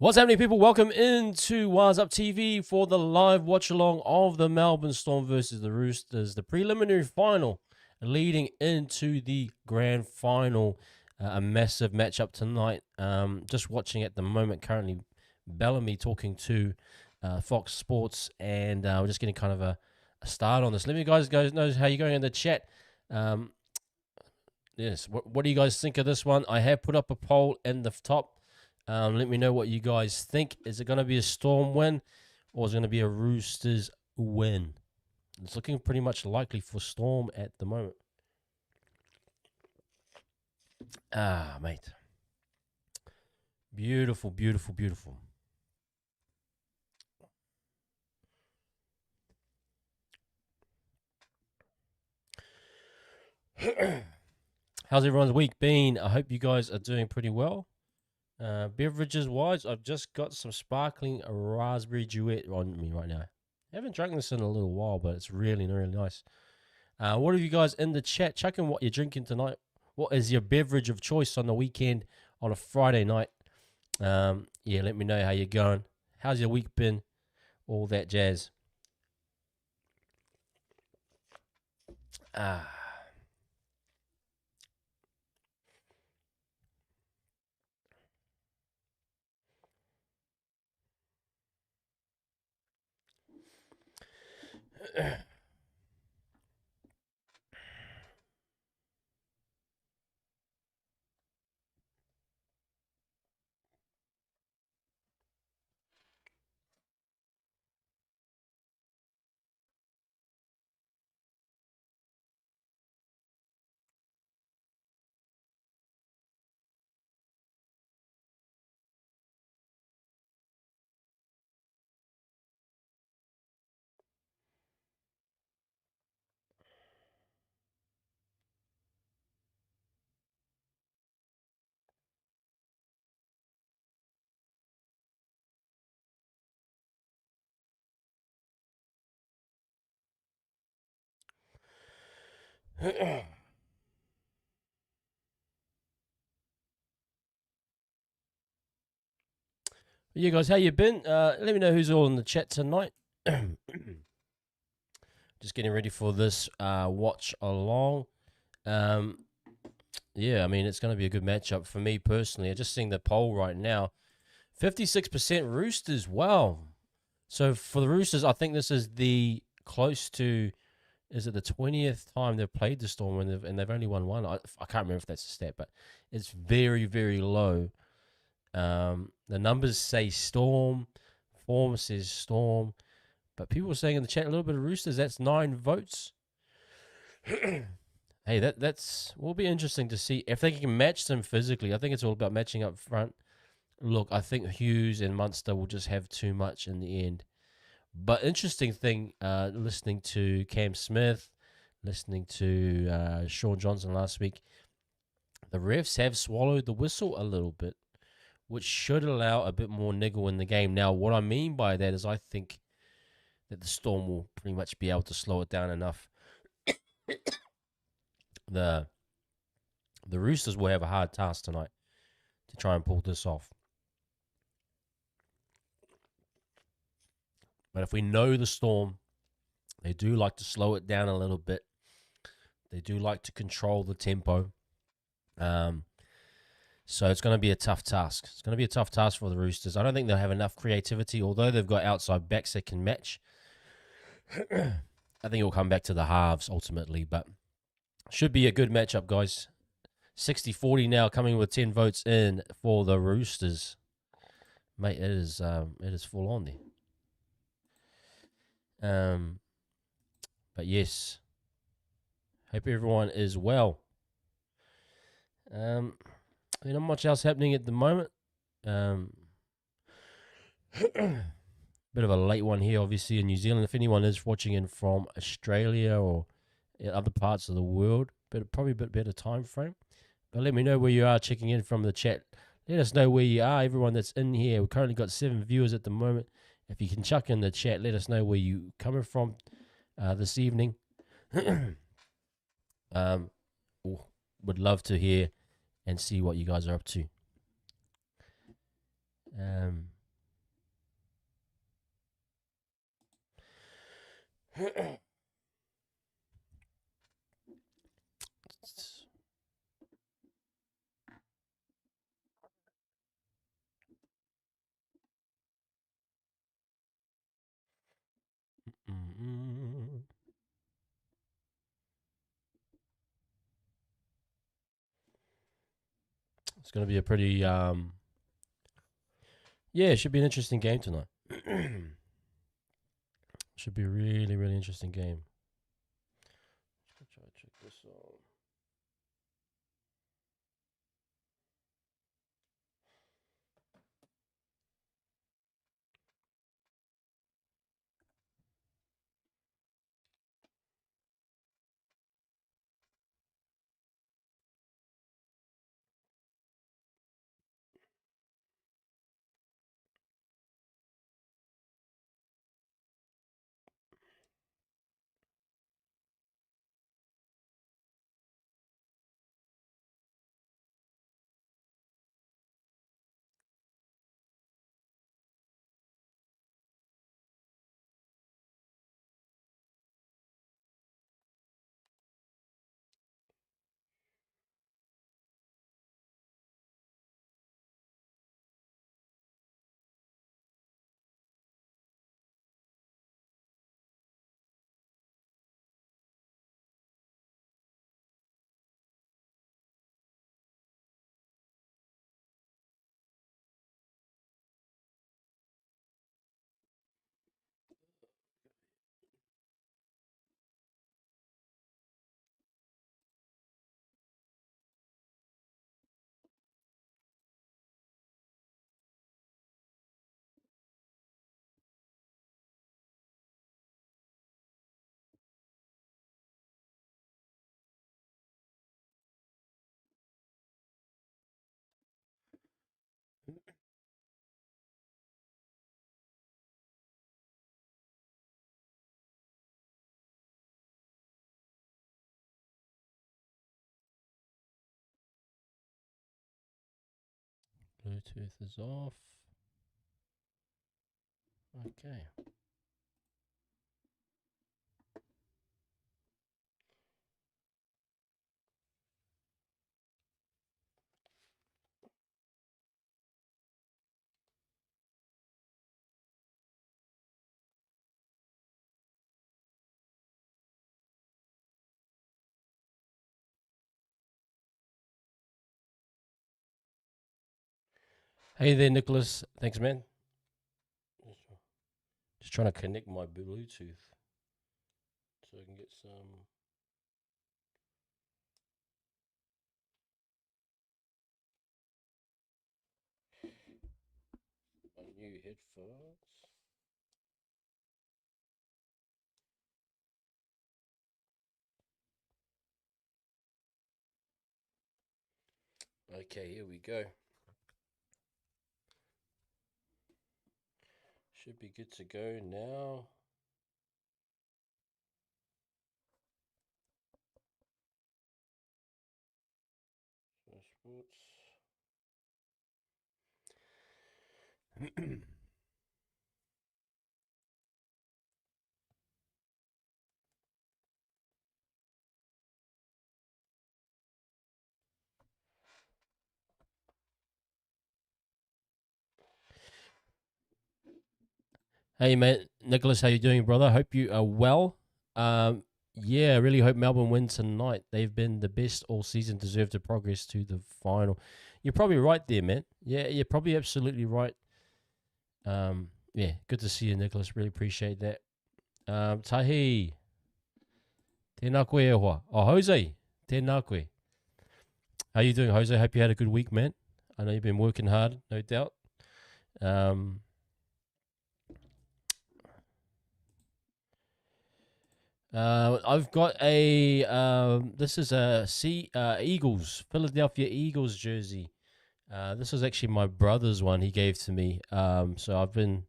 What's happening, people? Welcome into Wise Up TV for the live watch along of the Melbourne Storm versus the Roosters, the preliminary final leading into the grand final. A massive matchup tonight. Just watching at the moment, currently, Bellamy talking to Fox Sports, and we're just getting kind of a start on this. Let me guys know how you're going in the chat. Yes, what do you guys think of this one? I have put up a poll in the top. Let me know what you guys think. Is it going to be a Storm win or is it going to be a Roosters win? It's looking pretty much likely for Storm at the moment. Ah, mate. Beautiful, beautiful, beautiful. How's everyone's week been? I hope you guys are doing pretty well. Beverages wise, I've just got some sparkling raspberry duet on me right now. I haven't drunk this in a little while, but it's really, really nice. What have you guys in the chat? Chuck in what you're drinking tonight. What is your beverage of choice on the weekend on a Friday night? Yeah, let me know how you're going. How's your week been? All that jazz. Ah. You guys, how you been? Let me know who's all in the chat tonight. Just getting ready for this watch along. Yeah, I mean, it's going to be a good matchup for me personally. I'm just seeing the poll right now. 56% Roosters. Wow. So for the Roosters, I think this is the close to, is it the 20th time they've played the Storm and they've only won one? I can't remember if that's a stat, but it's very, very low. The numbers say Storm. Form says Storm. But people are saying in the chat a little bit of Roosters. That's 9 votes. Hey, that's will be interesting to see if they can match them physically. I think it's all about matching up front. Look, I think Hughes and Munster will just have too much in the end. But interesting thing, listening to Cam Smith, listening to Sean Johnson last week, the refs have swallowed the whistle a little bit, which should allow a bit more niggle in the game. Now, what I mean by that is I think that the Storm will pretty much be able to slow it down enough. The Roosters will have a hard task tonight to try and pull this off. But if we know the Storm, they do like to slow it down a little bit. They do like to control the tempo. So it's going to be a tough task. It's going to be a tough task for the Roosters. I don't think they'll have enough creativity, although they've got outside backs that can match. I think it'll come back to the halves ultimately, but should be a good matchup, guys. 60-40 now, coming with 10 votes in for the Roosters. Mate, it is full on there. But yes, hope everyone is well. Not much else happening at the moment. Bit of a late one here, obviously, in New Zealand. If anyone is watching in from Australia or in other parts of the world, but probably a bit better time frame. But let me know where you are checking in from the chat. Let us know where you are, everyone that's in here. We've currently got 7 viewers at the moment. If you can chuck in the chat, let us know where you're coming from this evening. Would love to hear and see what you guys are up to. Um, it's going to be a pretty yeah, it should be an interesting game tonight. Should be a really, really interesting game. Let's try to check this out. Bluetooth is off. Okay. Hey there, Nicholas. Thanks, man. Just trying to connect my Bluetooth so I can get some. My new headphones. Okay, here we go. Should be good to go now. So sports. Hey, mate, Nicholas, how you doing, brother? Hope you are well. Yeah, I really hope Melbourne win tonight. They've been the best all season, deserve to progress to the final. You're probably right there, man. Yeah, you're probably absolutely right. Yeah, good to see you, Nicholas. Really appreciate that. Tahi, tēnā koe e hoa. Oh, Jose, tēnā koe. How you doing, Jose? Hope you had a good week, man. I know you've been working hard, no doubt. I've got a this is a Eagles, Philadelphia Eagles jersey. This was actually my brother's one he gave to me. So I've been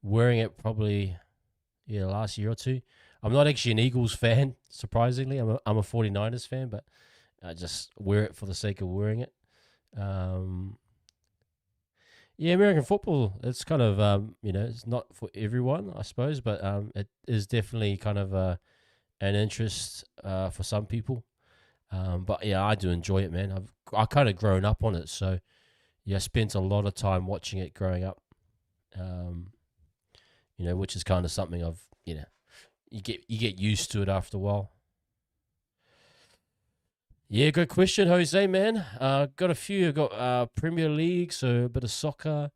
wearing it probably last year or two. I'm not actually an Eagles fan, surprisingly. I'm a 49ers fan, but I just wear it for the sake of wearing it. Yeah, American football. It's kind of it's not for everyone, I suppose, but it is definitely kind of an interest for some people. But yeah, I do enjoy it, man. I kind of grown up on it, so yeah, I spent a lot of time watching it growing up. Um, which is kind of something you get used to it after a while. Yeah, good question, Jose, man. Got a few. Got Premier League, so a bit of soccer.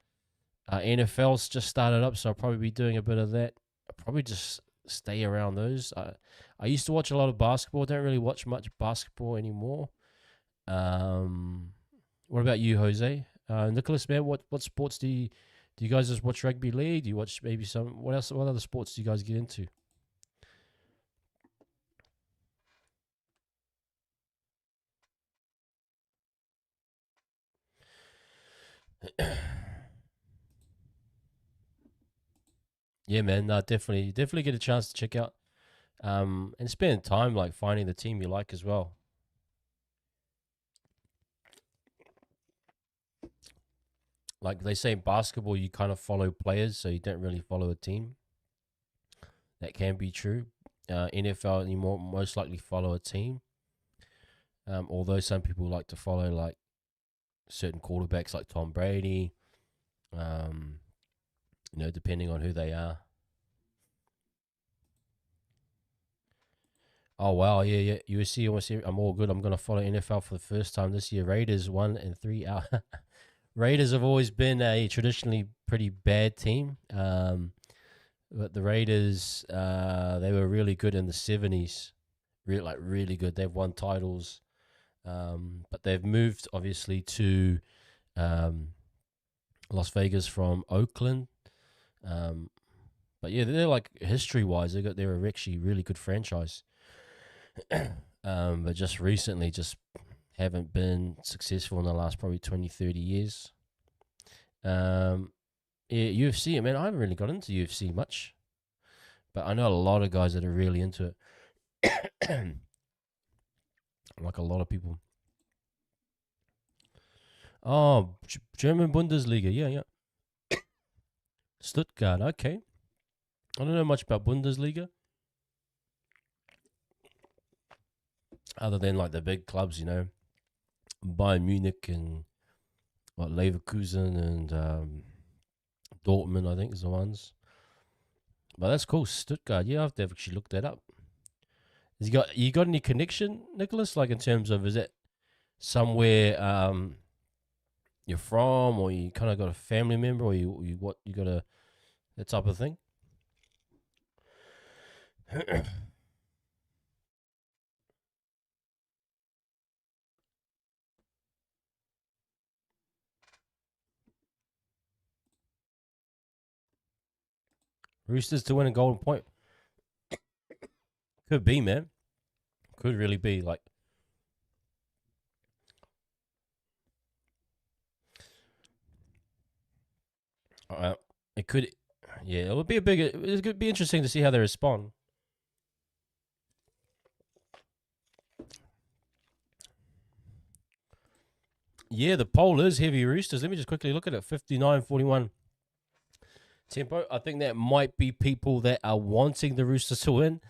NFL's just started up, so I'll probably be doing a bit of that. I'll probably just stay around those. I used to watch a lot of basketball. Don't really watch much basketball anymore. Um, what about you, Jose? Nicholas, man, what sports do you guys just watch rugby league? Do you watch maybe some what else? What other sports do you guys get into? Yeah, man, no, definitely get a chance to check out and spend time like finding the team you like as well. Like they say in basketball, you kind of follow players, so you don't really follow a team. That can be true. NFL, you most likely follow a team. Although some people like to follow like certain quarterbacks, like Tom Brady. Um, depending on who they are. Oh wow, yeah, yeah. USC, I'm all good. I'm gonna follow NFL for the first time this year. Raiders 1-3 out. Raiders have always been a traditionally pretty bad team. But the Raiders, they were really good in the '70s, really good. They've won titles, but they've moved obviously to um, Las Vegas from Oakland. Um, but yeah, they're like history wise, they're actually really good franchise. But just recently, just haven't been successful in the last probably 20, 30 years. Um, yeah, UFC, man, I haven't really got into UFC much, but I know a lot of guys that are really into it. Like a lot of people. Oh, German Bundesliga. Yeah, yeah. Stuttgart. Okay. I don't know much about Bundesliga other than like the big clubs, Bayern Munich and what Leverkusen and Dortmund, I think, is the ones. But that's cool. Stuttgart. Yeah, I've never actually looked that up. Has you got any connection, Nicholas? Like in terms of is it somewhere you're from, or you kind of got a family member, or you got a that type of thing? Roosters to win a golden point. Could be, man. Could really be. Like, uh, it could. Yeah, it would be a big. It could be interesting to see how they respond. Yeah, the poll is heavy Roosters. Let me just quickly look at it. 59-41 tempo. I think that might be people that are wanting the Roosters to win.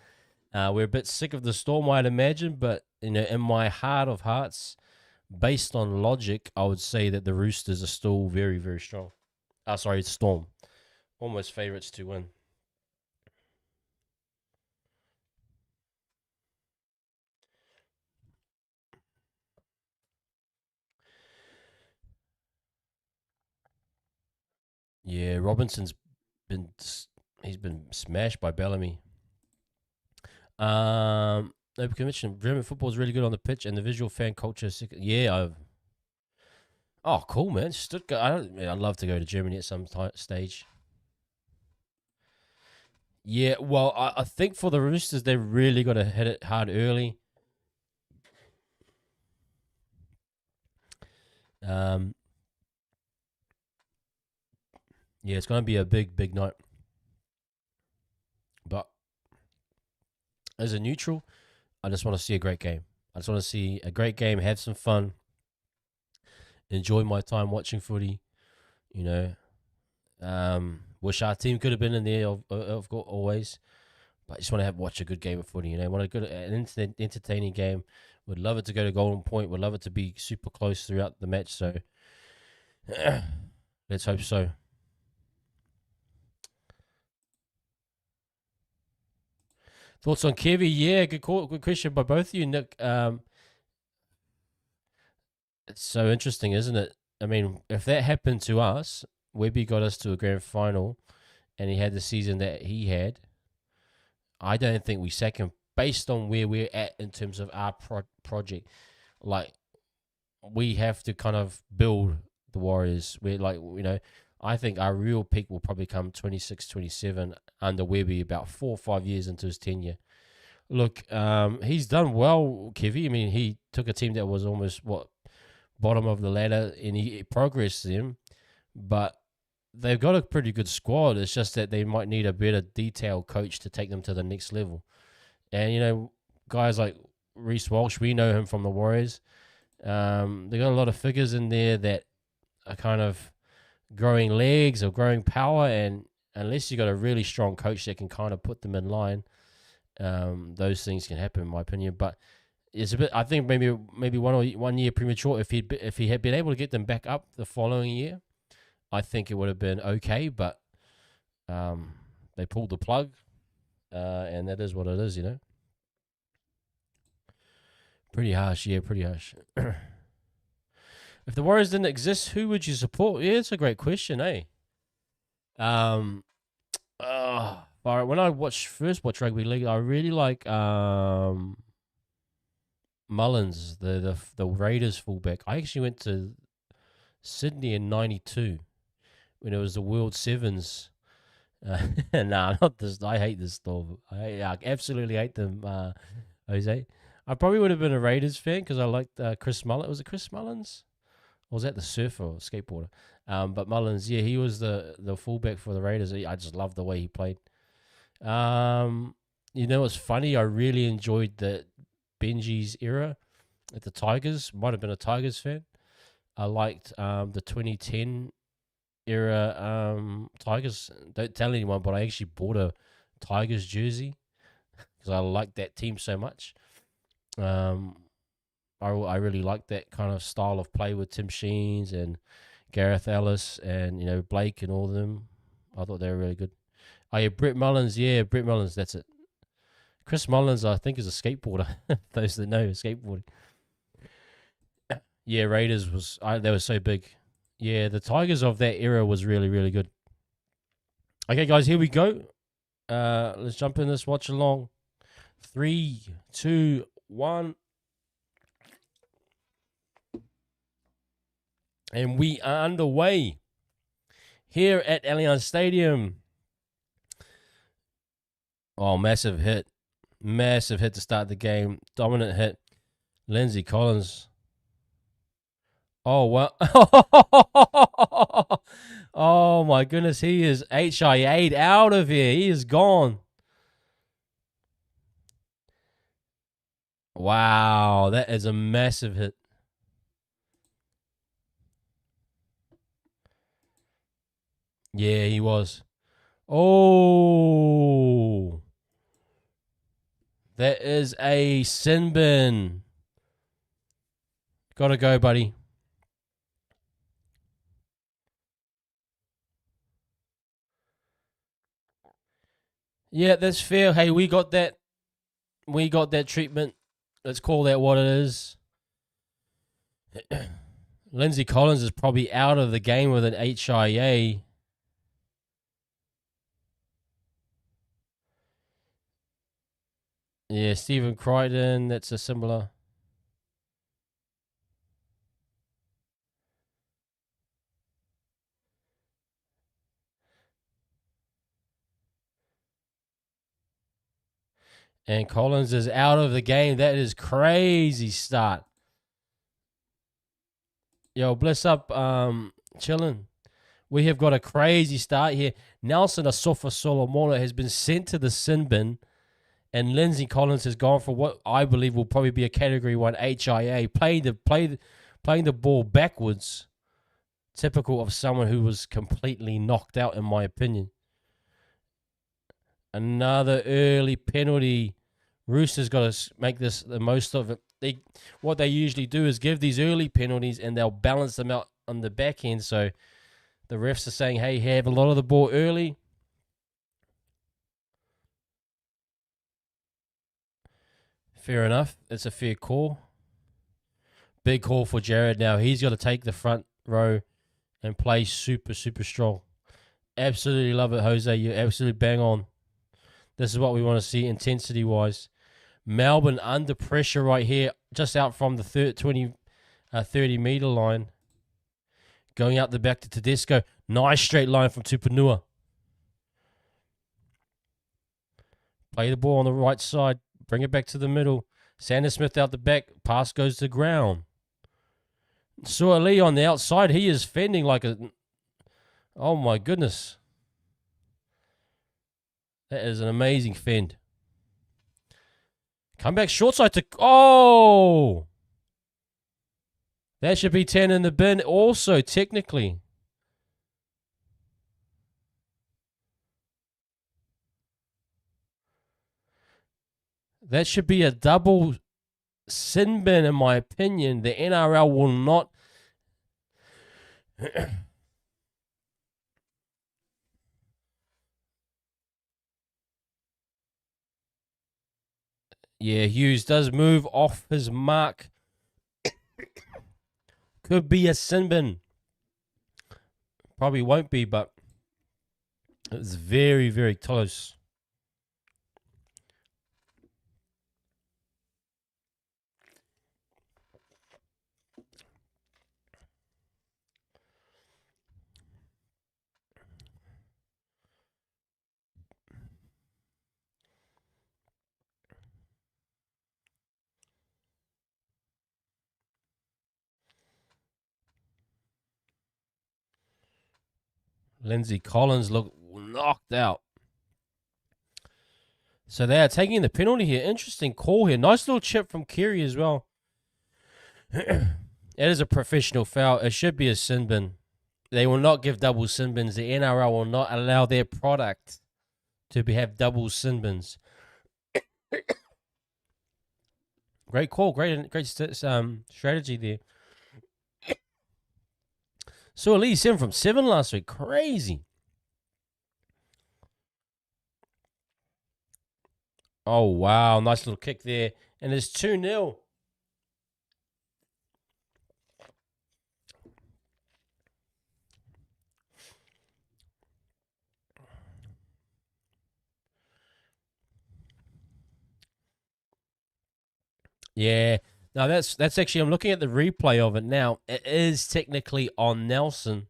We're a bit sick of the Storm, I'd imagine, but in my heart of hearts, based on logic, I would say that the Roosters are still very, very strong. Sorry, it's Storm. Almost favorites to win. Yeah, Robinson's been he's been smashed by Bellamy. No convention. German football is really good on the pitch, and the visual fan culture. Yeah, oh, cool, man. Stuttgart. I'd love to go to Germany at some stage. Yeah, well, I think for the Roosters, they're really got to hit it hard early. Um, yeah, it's going to be a big, big night. But as a neutral, I just want to see a great game. I just want to see a great game, have some fun, enjoy my time watching footy. You know, wish our team could have been in there. Of course, always. But I just want to watch a good game of footy. You know, want a good, entertaining game. Would love it to go to Golden Point. Would love it to be super close throughout the match. So let's hope so. Thoughts on Kevy? Yeah, good call, good question by both of you, Nick. It's so interesting, isn't it? I mean, if that happened to us, Webby got us to a grand final, and he had the season that he had. I don't think we sack him based on where we're at in terms of our project. Like, we have to kind of build the Warriors. We're like, I think our real peak will probably come 26, 27 under Webby, about 4 or 5 years into his tenure. Look, he's done well, Kevy. I mean, he took a team that was almost, bottom of the ladder, and he progressed them. But they've got a pretty good squad. It's just that they might need a better detailed coach to take them to the next level. And, guys like Reece Walsh, we know him from the Warriors. They got a lot of figures in there that are kind of growing legs or growing power, and unless you got a really strong coach that can kind of put them in line, those things can happen, in my opinion. But it's a bit, I think maybe 1 year premature. If he had been able to get them back up the following year, I think it would have been okay. But they pulled the plug, and that is what it is, Pretty harsh, yeah, pretty harsh. If the Warriors didn't exist, who would you support? Yeah, it's a great question, eh? When I first watched rugby league, I really like Mullins, the Raiders fullback. I actually went to Sydney in '92 when it was the World Sevens. Nah, not this. I hate this stuff. I absolutely hate them, Jose. I probably would have been a Raiders fan because I liked Chris Mullins. Was it Chris Mullins? Or was that the surfer or skateboarder? But Mullins, yeah, he was the fullback for the Raiders. I just loved the way he played. It's funny. I really enjoyed the Benji's era at the Tigers. Might have been a Tigers fan. I liked the 2010 era Tigers. Don't tell anyone, but I actually bought a Tigers jersey because I liked that team so much. I really liked that kind of style of play with Tim Sheens and Gareth Ellis and Blake and all of them. I thought they were really good. Oh yeah, Brett Mullins. Yeah, Brett Mullins. That's it. Chris Mullins, I think, is a skateboarder. Those that know skateboarding. Yeah, Raiders they were so big. Yeah, the Tigers of that era was really, really good. Okay, guys, here we go. Let's jump in this watch along. 3, 2, 1. And we are underway here at Allianz Stadium. Oh, massive hit. Massive hit to start the game. Dominant hit. Lindsay Collins. Oh, well. Oh, my goodness. He is HIA'd out of here. He is gone. Wow. That is a massive hit. Yeah, he was. Oh. That is a sin bin. Gotta go, buddy. Yeah, that's fair. Hey, we got that. We got that treatment. Let's call that what it is. Lindsay Collins is probably out of the game with an HIA. Yeah, Stephen Crichton, that's a similar. And Collins is out of the game. That is crazy start. Yo, bless up, chillin'. We have got a crazy start here. Nelson Asofa Solomona has been sent to the sin bin, and Lindsay Collins has gone for what I believe will probably be a Category 1 HIA, playing the ball backwards. Typical of someone who was completely knocked out, in my opinion. Another early penalty. Roosters got to make this the most of it. What they usually do is give these early penalties and they'll balance them out on the back end. So the refs are saying, hey, have a lot of the ball early. Fair enough. It's a fair call. Big call for Jared now. He's got to take the front row and play super, super strong. Absolutely love it, Jose. You're absolutely bang on. This is what we want to see intensity-wise. Melbourne under pressure right here, just out from the 30-meter line. Going out the back to Tedesco. Nice straight line from Tupanua. Play the ball on the right side. Bring it back to the middle. Sanders Smith out the back. Pass goes to ground. Suali on the outside. He is fending like a... Oh, my goodness. That is an amazing fend. Come back short side to... Oh! That should be 10 in the bin also, technically. That should be a double sin bin, in my opinion. The NRL will not... Yeah, Hughes does move off his mark. Could be a sin bin. Probably won't be, but it's very, very close. Lindsay Collins looked knocked out. So they are taking the penalty here. Interesting call here. Nice little chip from Keary as well. It is a professional foul. It should be a sin bin. They will not give double sin bins. The NRL will not allow their product to have double sin bins. Great call. Great strategy there. So at least 7 from 7 last week. Crazy. Oh, wow. Nice little kick there. And it's 2-0. Yeah. Now that's actually, I'm looking at the replay of it now. It is technically on Nelson.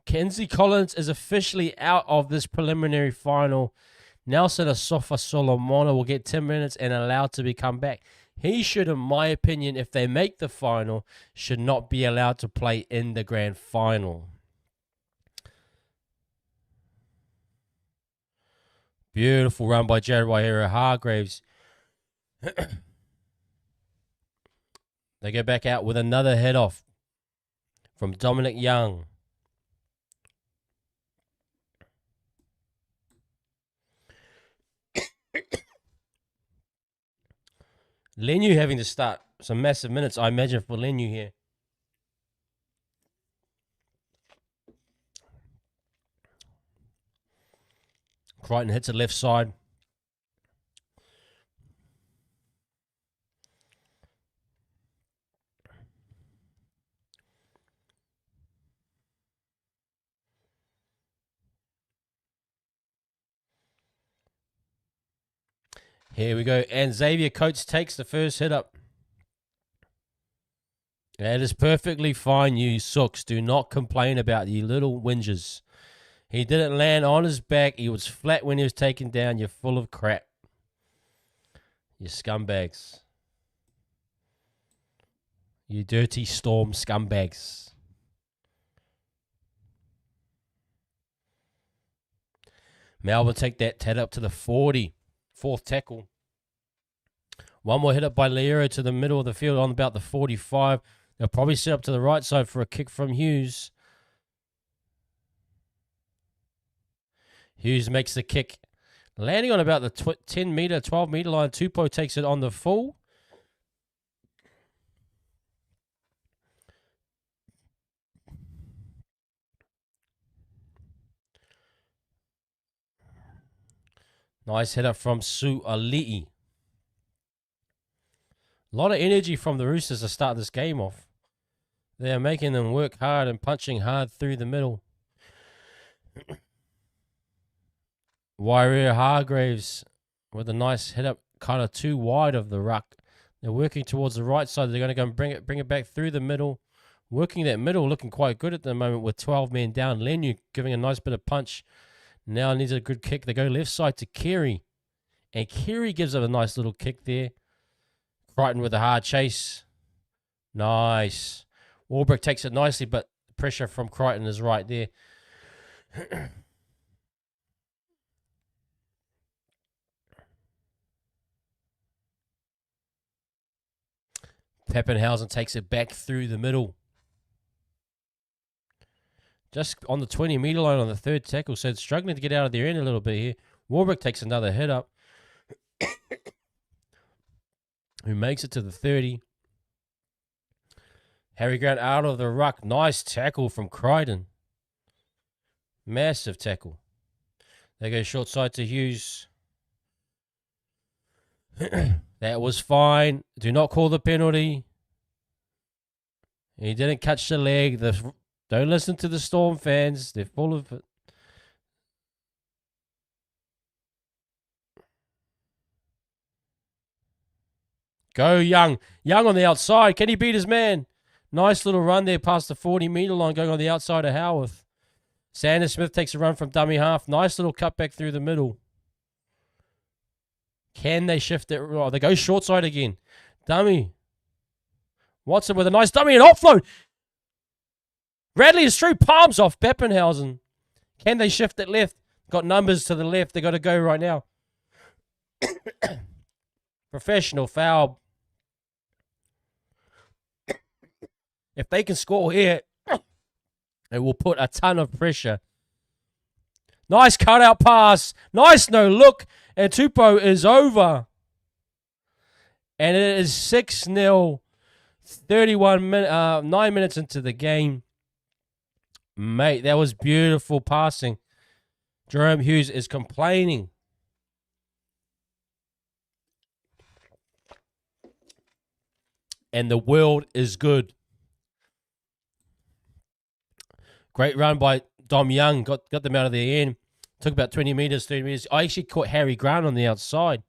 Kenzie Collins is officially out of this preliminary final. Nelson Asofa Solomona will get 10 minutes and allowed to become back. He should, in my opinion, if they make the final, should not be allowed to play in the grand final. Beautiful run by Jared Waihira-Hargreaves. They go back out with another head off from Dominic Young. Lenu having to start some massive minutes, I imagine, for Lenu here. Crichton hits the left side. Here we go. And Xavier Coates takes the first hit up. That is perfectly fine, you sooks. Do not complain about you little whingers. He didn't land on his back. He was flat when he was taken down. You're full of crap. You scumbags. You dirty Storm scumbags. Melbourne take that tat up to the 40. Fourth tackle. One more hit up by Liero to the middle of the field on about the 45. They'll probably set up to the right side for a kick from Hughes. Hughes makes the kick. Landing on about the 10 meter, 12 meter line. Tupou takes it on the full. Nice hit up from Su'ali'i. A lot of energy from the Roosters to start this game off. They are making them work hard and punching hard through the middle. Warrior Hargraves with a nice hit up, kind of too wide of the ruck. They're working towards the right side. They're going to go and bring it back through the middle. Working that middle, looking quite good at the moment with 12 men down. Lenu giving a nice bit of punch. Now needs a good kick. They go left side to Kerry. And Kerry gives it a nice little kick there. Crichton with a hard chase. Nice. Warbrick takes it nicely, but pressure from Crichton is right there. Peppenhausen takes it back through the middle. Just on the 20-meter line on the third tackle, so it's struggling to get out of their end a little bit here. Warbrick takes another hit up. Who makes it to the 30. Harry Grant out of the ruck. Nice tackle from Crichton. Massive tackle. They go short side to Hughes. That was fine. Do not call the penalty. He didn't catch the leg. Don't listen to the Storm fans. They're full of it. Go Young. Young on the outside. Can he beat his man? Nice little run there past the 40-meter line going on the outside of Howarth. Sanders Smith takes a run from dummy half. Nice little cutback through the middle. Can they shift it? Oh, they go short side again. Dummy. Watson with a nice dummy and offload. Radley is through, palms off Peppenhausen. Can they shift it left? Got numbers to the left. They got to go right now. Professional foul. If they can score here, it will put a ton of pressure. Nice cutout pass. Nice no look. And Tupou is over. And it is 6-0. 9 minutes into the game. Mate, that was beautiful passing. Jerome Hughes is complaining. And the world is good. Great run by Dom Young. Got them out of the end. Took about 20 meters, 30 meters. I actually caught Harry Grant on the outside.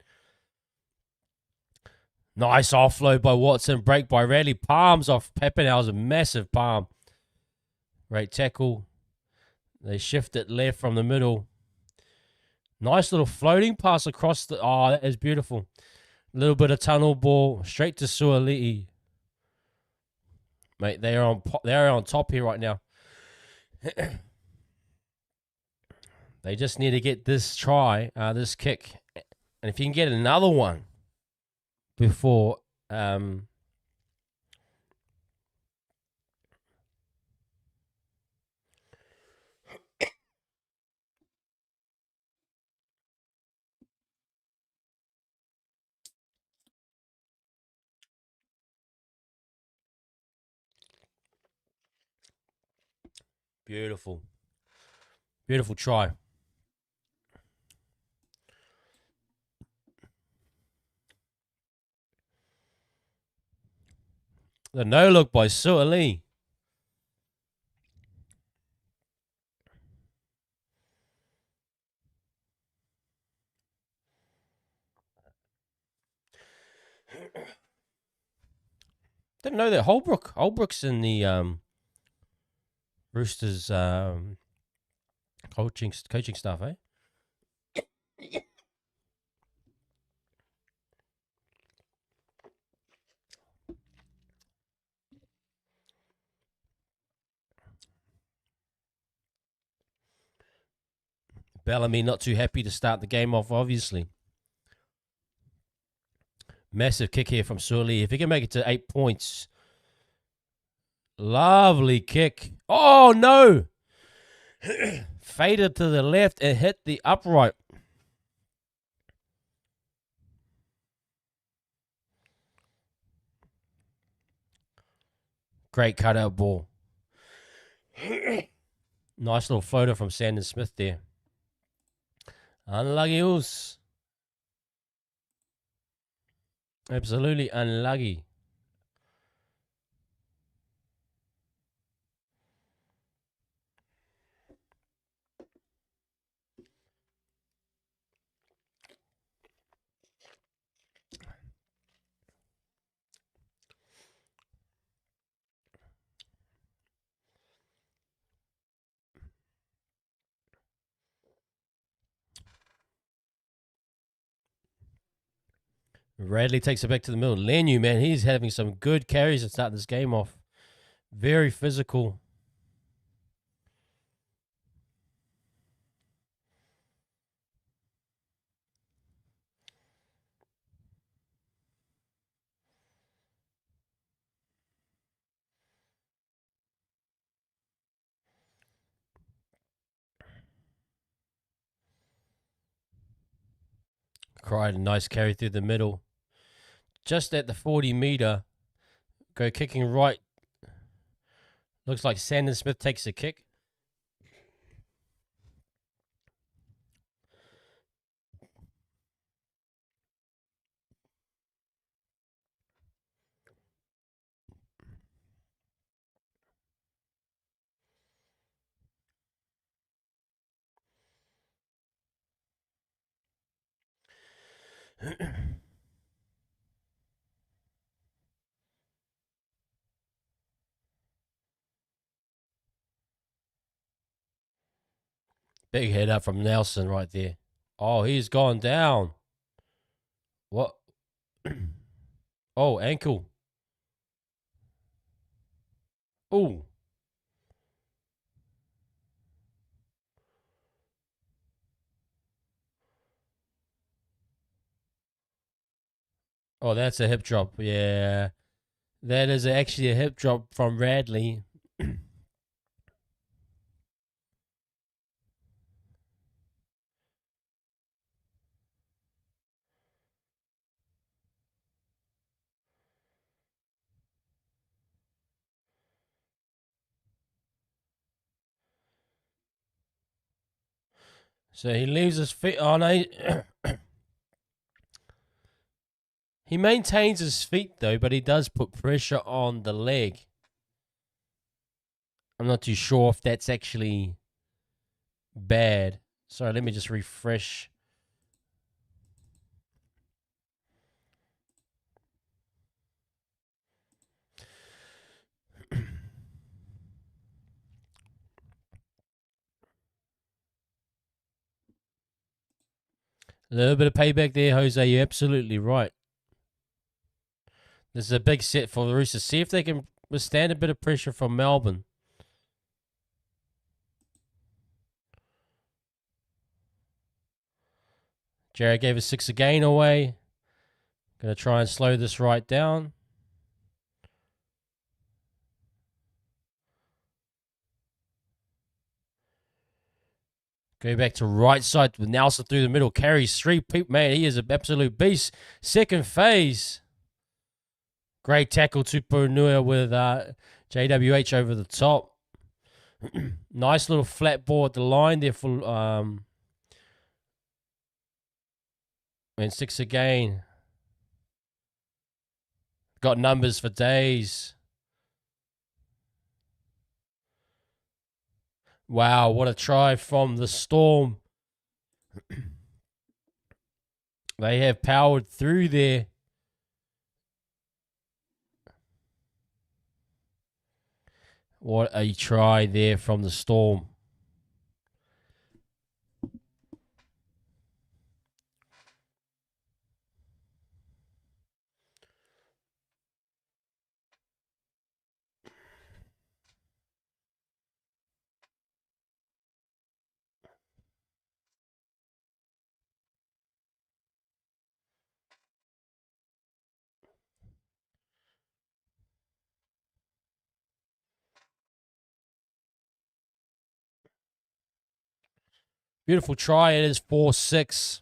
Nice offload by Watson. Break by Radley. Palms off Peppenhausen. Massive palm. Great tackle. They shift it left from the middle. Nice little floating pass across the... Oh, that is beautiful. A little bit of tunnel ball. Straight to Su'ali'i. Mate, they're on top here right now. They just need to get this try, this kick. And if you can get another one before... Beautiful. Beautiful try. The no-look by Su'ali'i. Didn't know that Holbrook's in the Roosters coaching staff, eh? Bellamy not too happy to start the game off, obviously. Massive kick here from Sully. If he can make it to 8 points. Lovely kick. Oh, no. Faded to the left and hit the upright. Great cutout ball. Nice little photo from Sandon Smith there. Unlucky us. Absolutely unlucky. Radley takes it back to the middle. Lenu, man, he's having some good carries to start this game off. Very physical. Cried a nice carry through the middle. Just at the 40-meter. Go kicking right. Looks like Sandon Smith takes a kick. Big head up from Nelson right there. Oh, he's gone down. What? Oh, ankle. Oh. Oh, that's a hip drop. Yeah. That is actually a hip drop from Radley. So he leaves his feet on. He maintains his feet though, but he does put pressure on the leg. I'm not too sure if that's actually bad. Sorry, let me just refresh. A little bit of payback there, Jose. You're absolutely right. This is a big set for the Roosters. See if they can withstand a bit of pressure from Melbourne. Jared gave a 6 again away. Going to try and slow this right down. Go back to right side with Nelson through the middle. Carries 3 people. Man, he is an absolute beast. Second phase. Great tackle to Purnua with JWH over the top. Nice little flat ball at the line there for and 6 again. Got numbers for days. Wow, what a try from the Storm. They have powered through there. What a try there from the Storm. Beautiful try. It is 4-6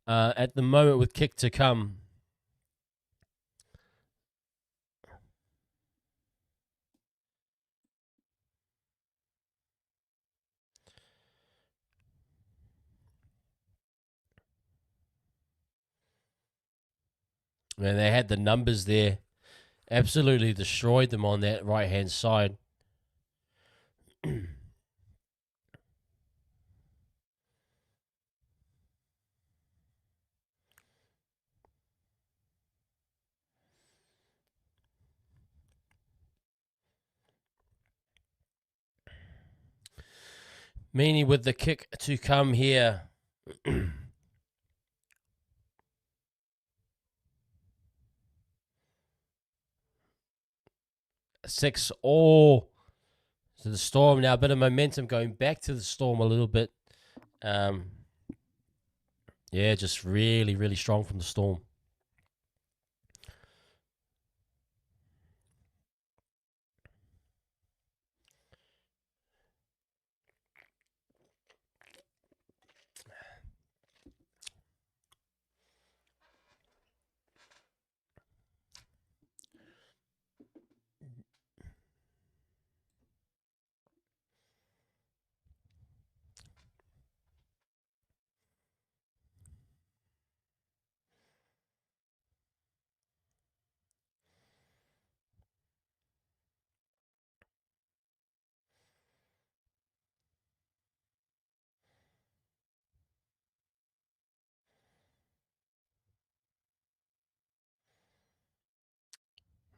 at the moment with kick to come. Man, they had the numbers there. Absolutely destroyed them on that right-hand side. Meany with the kick to come here. 6-all. So the Storm now, a bit of momentum going back to the Storm a little bit. Yeah, just really, really strong from the Storm.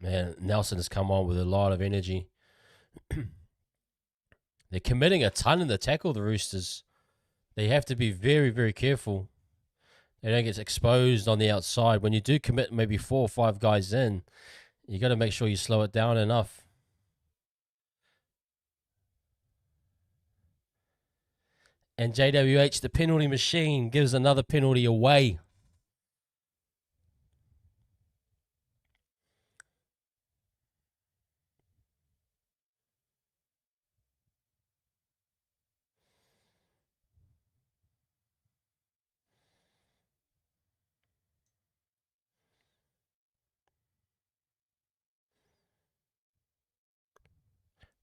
Man, Nelson has come on with a lot of energy. They're committing a ton in the tackle, the Roosters. They have to be very, very careful. They don't get exposed on the outside. When you do commit maybe 4 or 5 guys in, you got to make sure you slow it down enough. And JWH, the penalty machine, gives another penalty away.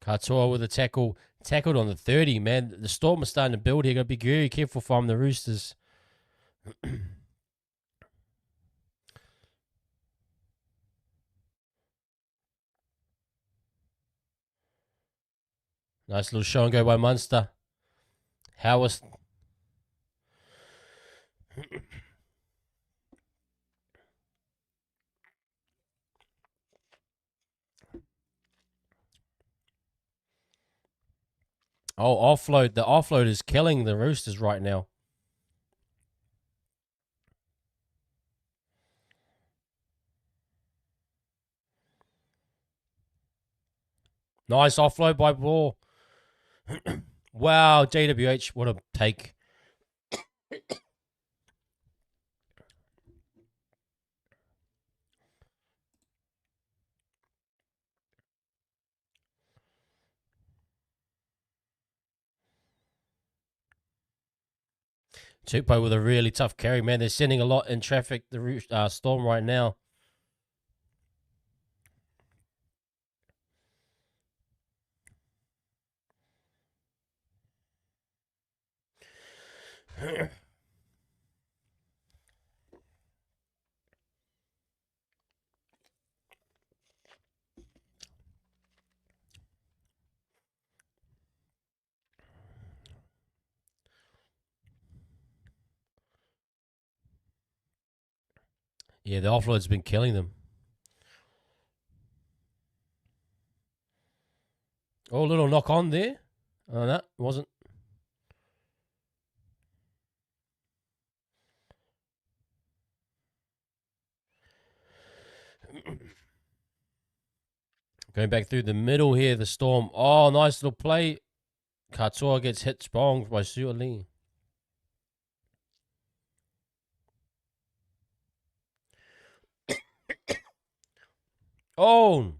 Katoa with a tackle. Tackled on the 30, man. The Storm are starting to build here. Got to be very careful from the Roosters. Nice little show and go by Munster. How was... Oh, offload. The offload is killing the Roosters right now. Nice offload by Ball. Wow, JWH, what a take. Tupou with a really tough carry, man. They're sending a lot in traffic, the Storm right now. Yeah, the offload's been killing them. Oh, a little knock on there. Oh, no, wasn't. Going back through the middle here, the Storm. Oh, nice little play. Katoa gets hit strong by Suoli. Oh,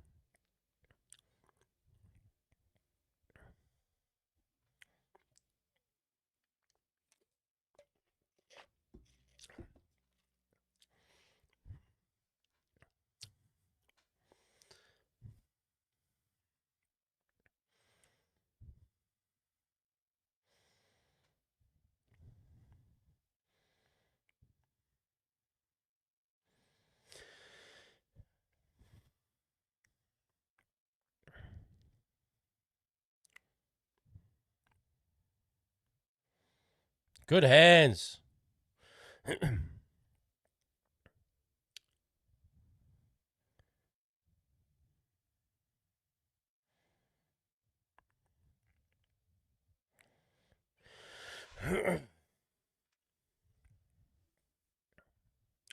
Good hands.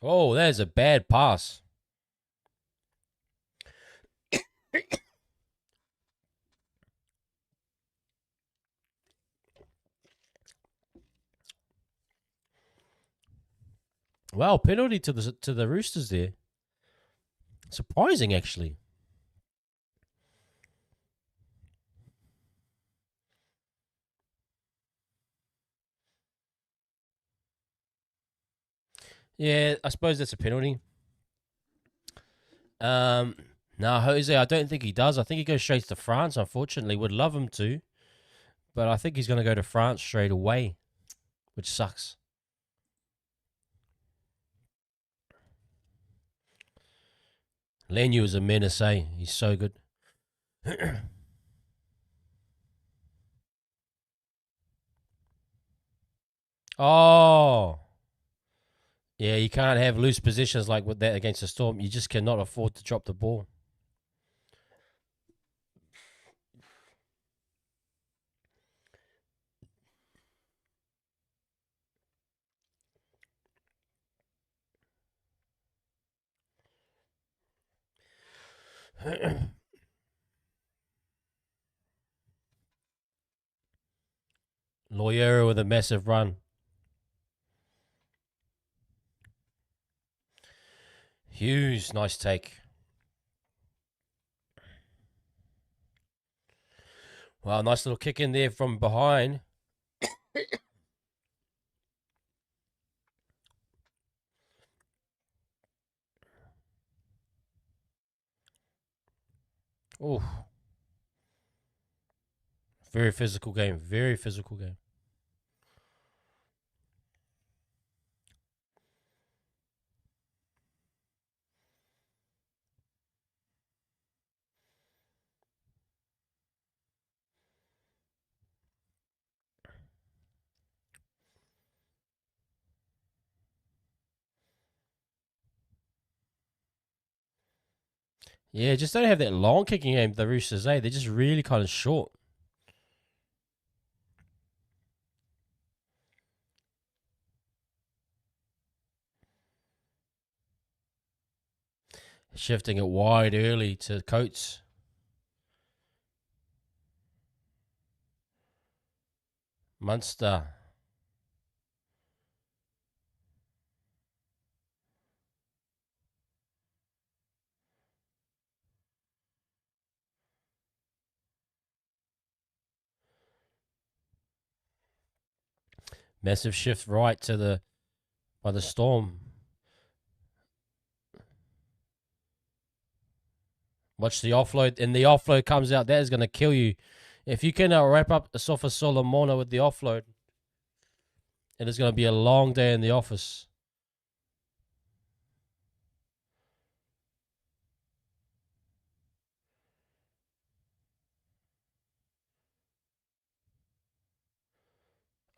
Oh, that is a bad pass. Wow, penalty to the Roosters there. Surprising, actually. Yeah, I suppose that's a penalty. No, Jose, I don't think he does. I think he goes straight to France. Unfortunately, would love him to, but I think he's going to go to France straight away, which sucks. Lenu is a menace, eh? He's so good. Oh, yeah, you can't have loose positions like with that against the Storm. You just cannot afford to drop the ball. Loyera with a massive run. Hughes, nice take. Wow, nice little kick in there from behind. Oh, very physical game. Very physical game. Yeah, just don't have that long kicking game, the Roosters, eh? They're just really kind of short. Shifting it wide early to Coates. Munster. Massive shift right to the by the Storm. Watch the offload, and the offload comes out. That is going to kill you. If you can wrap up the Sofa Solomona with the offload, it is going to be a long day in the office.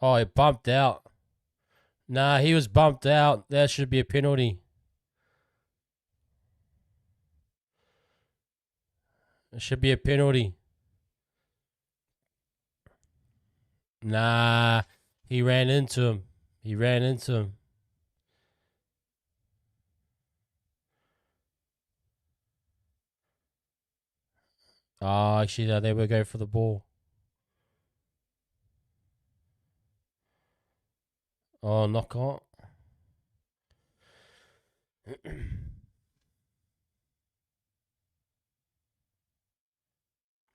Oh, he bumped out. Nah, he was bumped out. That should be a penalty. It should be a penalty. Nah, he ran into him. He ran into him. Oh, actually, no, they were going for the ball. Oh, knock on.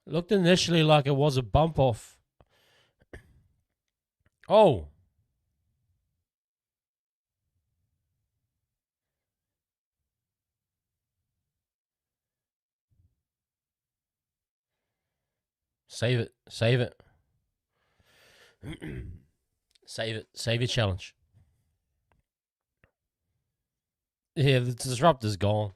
Looked initially like it was a bump off. Oh, save it. Save it. Save it. Save your challenge. Yeah, the disruptor's gone.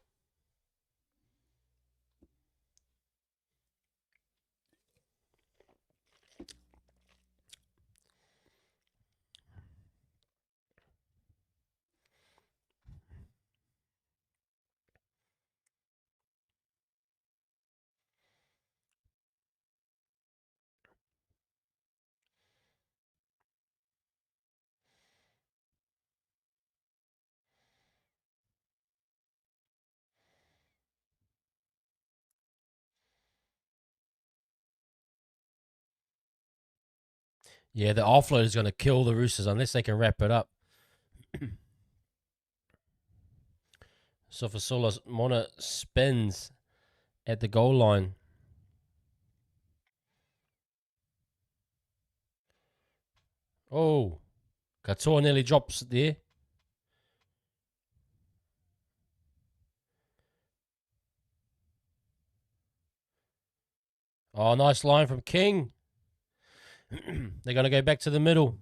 Yeah, the offload is going to kill the Roosters unless they can wrap it up. So for Solas, Mona spins at the goal line. Oh, Katoa nearly drops it there. Oh, nice line from King. They're going to go back to the middle.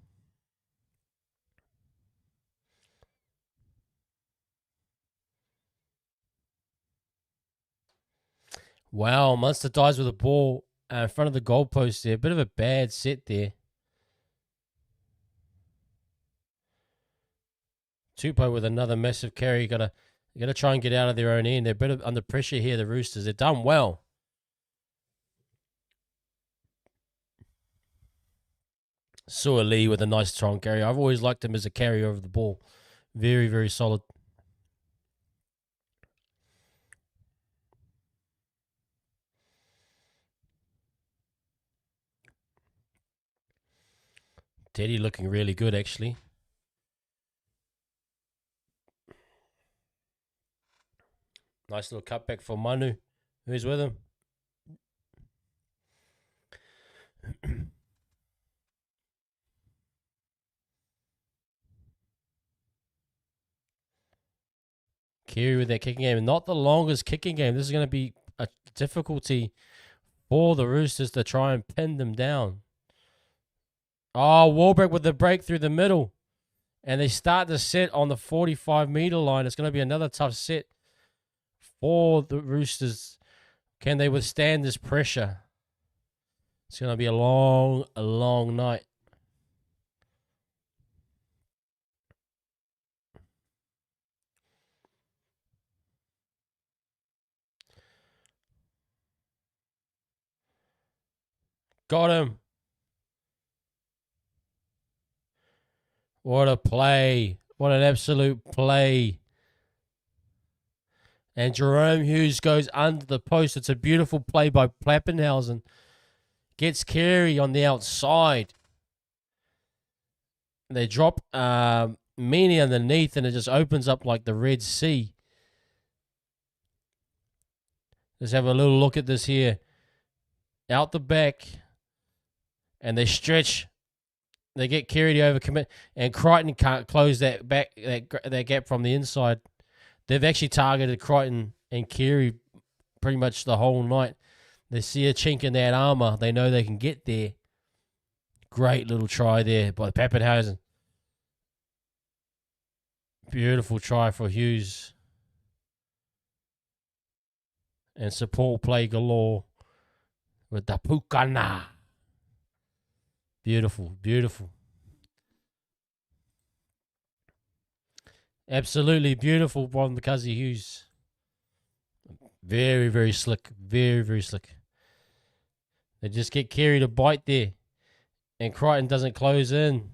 Wow, Munster dies with the ball in front of the goalpost there. Bit of a bad set there. Tupou with another massive carry. Gotta try and get out of their own end. They're a bit under pressure here, the Roosters. They're done well. Sua Lee with a nice strong carry. I've always liked him as a carrier of the ball. Very, very solid. Teddy looking really good, actually. Nice little cutback for Manu. Who's with him? Keary with that kicking game. Not the longest kicking game. This is going to be a difficulty for the Roosters to try and pin them down. Oh, Warbrick with the break through the middle. And they start the set on the 45-meter line. It's going to be another tough set for the Roosters. Can they withstand this pressure? It's going to be a long night. Got him. What a play. What an absolute play. And Jerome Hughes goes under the post. It's a beautiful play by Plappenhausen. Gets Carey on the outside. They drop Meany underneath, and it just opens up like the Red Sea. Let's have a little look at this here. Out the back. And they stretch. They get Carey to overcommit. And Crichton can't close that gap from the inside. They've actually targeted Crichton and Carey pretty much the whole night. They see a chink in that armour. They know they can get there. Great little try there by Pappenhausen. Beautiful try for Hughes. And support play galore with the Pukana. Beautiful, beautiful. Absolutely beautiful from Makazi Hughes. Very, very slick. Very, very slick. They just get Carey to bite there. And Crichton doesn't close in.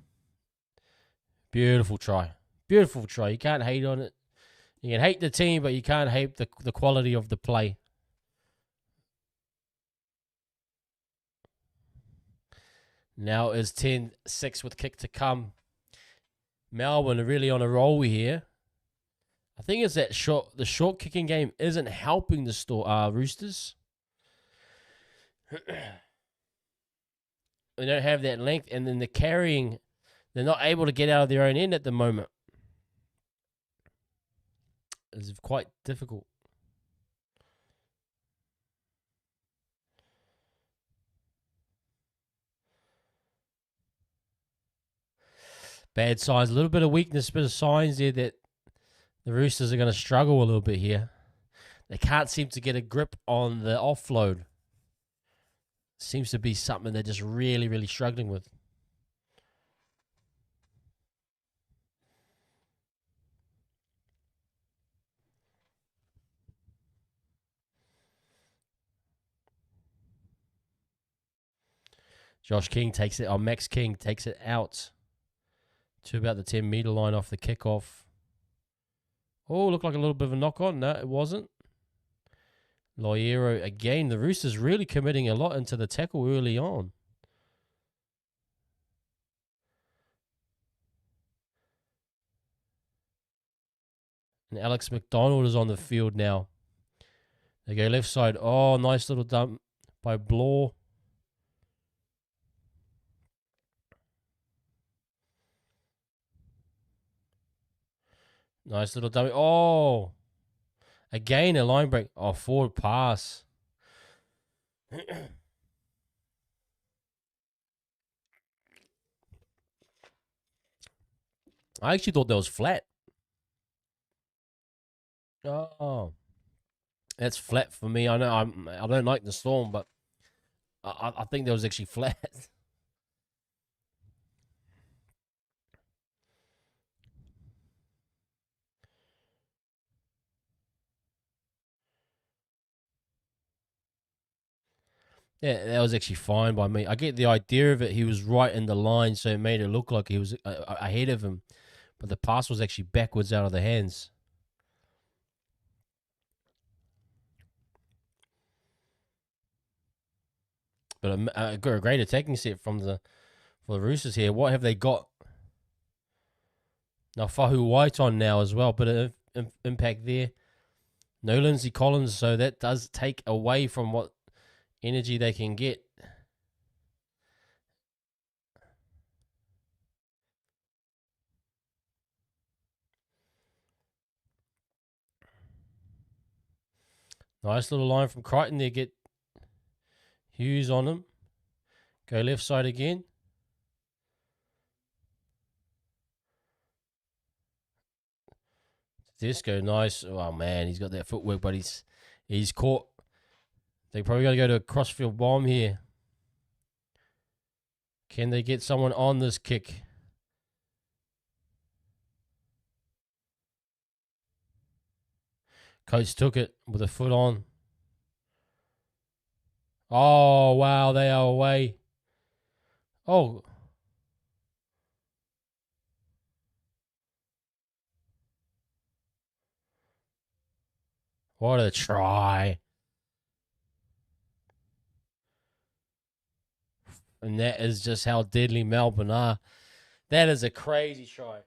Beautiful try. Beautiful try. You can't hate on it. You can hate the team, but you can't hate the quality of the play. Now is 10-6 with kick to come. Melbourne are really on a roll here. I think it's that the short kicking game isn't helping the Roosters. They don't have that length, and then the carrying, they're not able to get out of their own end at the moment. It's quite difficult. Bad signs, a little bit of weakness, bit of signs there that the Roosters are going to struggle a little bit here. They can't seem to get a grip on the offload. Seems to be something they're just really, really struggling with. Josh King takes it, Max King takes it out to about the 10-meter line off the kickoff. Oh, looked like a little bit of a knock on. No, it wasn't. Loiero again. The Roosters really committing a lot into the tackle early on. And Alex McDonald is on the field now. They go left side. Oh, nice little dump by Blaw. Nice little dummy. Oh, again a line break. Oh, forward pass. I actually thought that was flat. Oh, that's flat for me. I know I don't like the Storm, but I think that was actually flat. Yeah, that was actually fine by me. I get the idea of it. He was right in the line, so it made it look like he was ahead of him, but the pass was actually backwards out of the hands. But a great attacking set from for the Roosters here. What have they got? Now Fahu White on now as well, but impact there. No Lindsay Collins, so that does take away from what energy they can get. Nice little line from Crichton there. Get Hughes on him. Go left side again. Disco, nice. Oh man, he's got that footwork, but he's caught. They probably got to go to a crossfield bomb here. Can they get someone on this kick? Coates took it with a foot on. Oh wow, they are away. Oh, what a try. And that is just how deadly Melbourne are. That is a crazy try.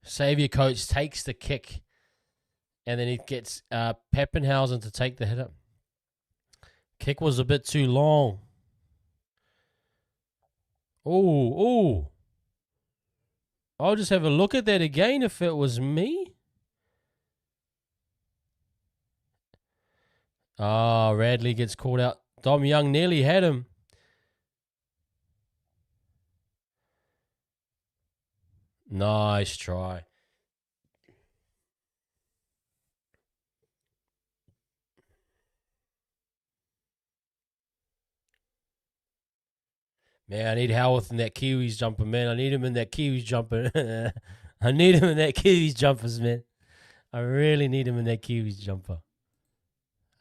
Xavier Coates takes the kick, and then he gets Pappenhausen to take the hit up. Kick was a bit too long. Oh. I'll just have a look at that again if it was me. Ah, Radley gets called out. Dom Young nearly had him. Nice try. Man, I need Howarth in that Kiwis jumper, man. I need him in that Kiwis jumper. I need him in that Kiwis jumpers, man. I really need him in that Kiwis jumper.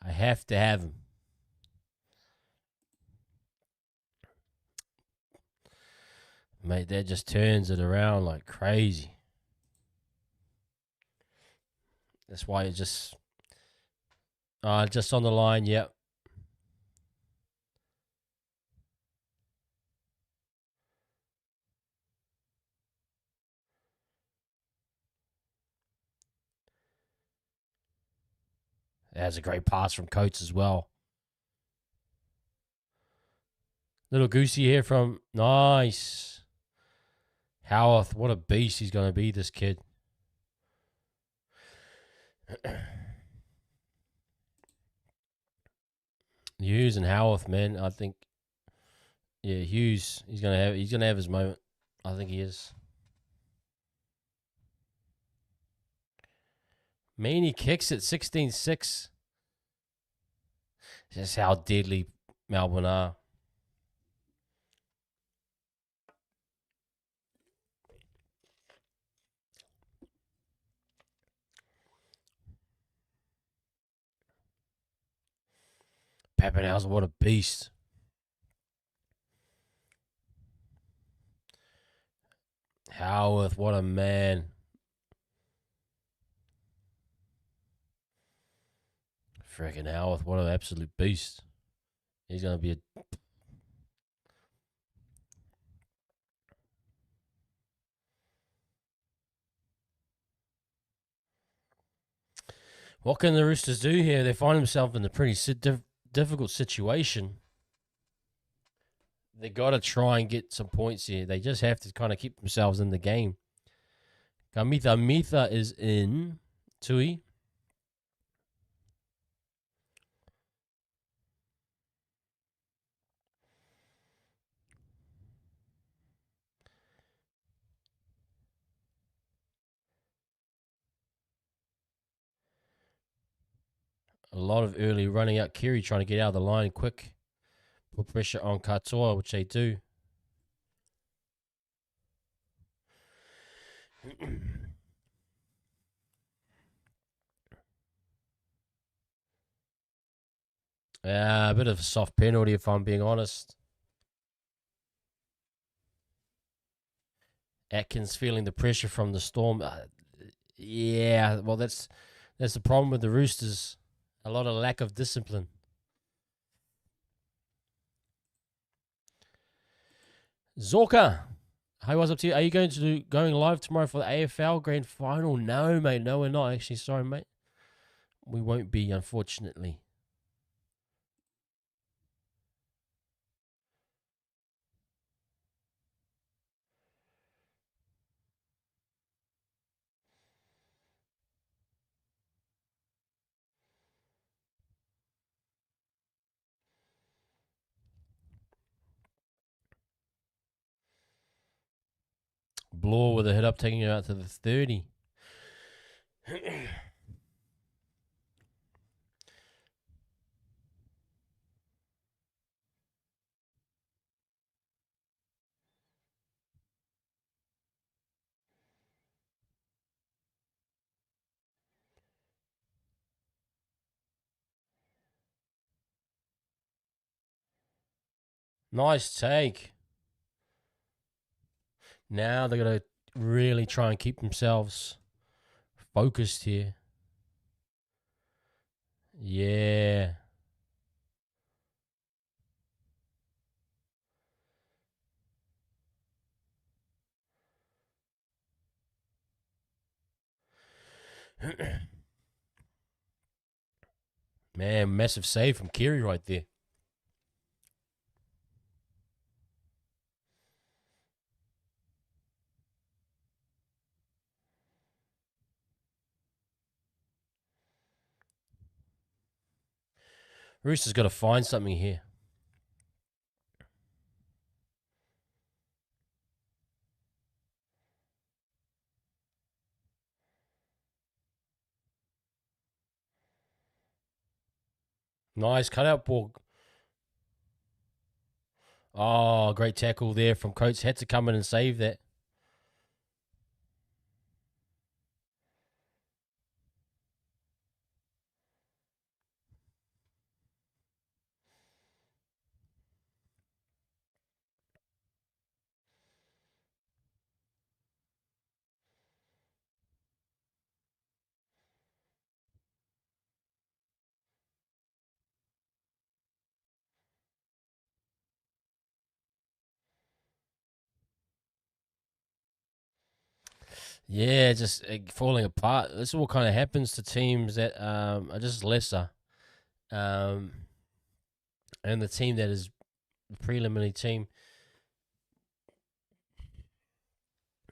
I have to have him. Mate, that just turns it around like crazy. That's why it just on the line, yep. That's a great pass from Coates as well. Little Goosey here from nice. Howarth, what a beast he's going to be, this kid. Hughes and Howarth, man. I think, yeah, Hughes. He's gonna have his moment. I think he is. Meany kicks at 16-6. Just how deadly Melbourne are. Pappenhausen, what a beast. Howarth, what a man. Freaking Howarth, what an absolute beast. He's going to be a... What can the Roosters do here? They find themselves in a pretty difficult situation. They got to try and get some points here. They just have to kind of keep themselves in the game. Mitha is in. Tui. A lot of early running out. Kiri trying to get out of the line quick. Put pressure on Katoa, which they do. Yeah, a bit of a soft penalty if I'm being honest. Atkins feeling the pressure from the Storm. Yeah, well, that's the problem with the Roosters. A lot of lack of discipline. Zorka, hey, what's up to you? Are you going live tomorrow for the AFL Grand Final? No, mate. No, we're not actually. Sorry, mate. We won't be, unfortunately. Bloor with a hit up, taking it out to the 30. Nice take. Now they're going to really try and keep themselves focused here. Yeah. Man, massive save from Kiri right there. Roosters got to find something here. Nice cutout ball. Oh, great tackle there from Coates. Had to come in and save that. Yeah, just falling apart. This is what kind of happens to teams that are just lesser. And the team that is the preliminary team,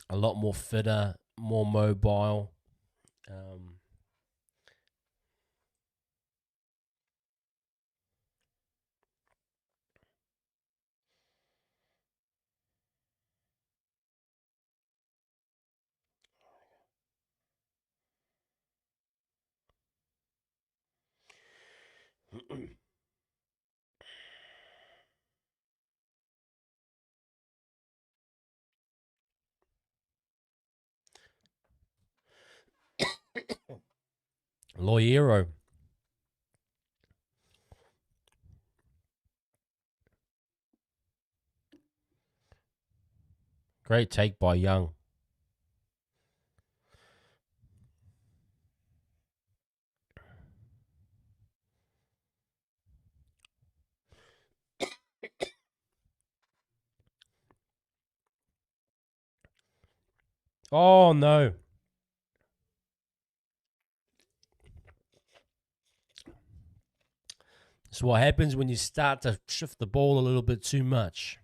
a lot more fitter, more mobile. Um, Loyero. Great take by Young. Oh, no. It's what happens when you start to shift the ball a little bit too much.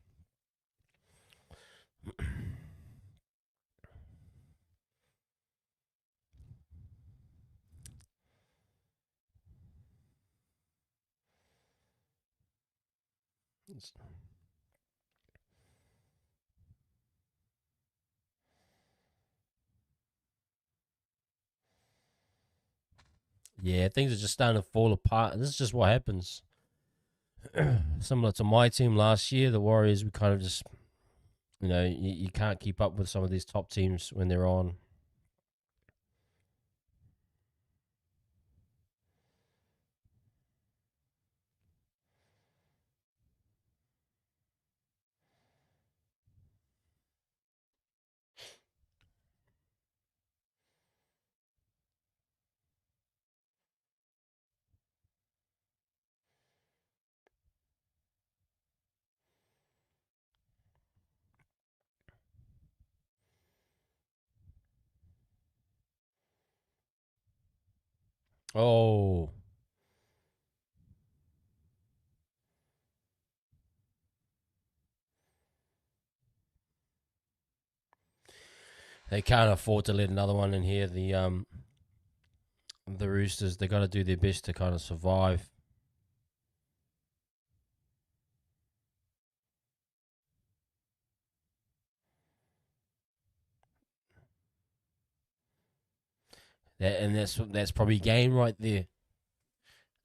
Yeah, things are just starting to fall apart. This is just what happens. Similar to my team last year, the Warriors, we kind of just, you can't keep up with some of these top teams when they're on. Oh, they can't afford to let another one in here. The Roosters, they got to do their best to kind of survive. That's probably game right there.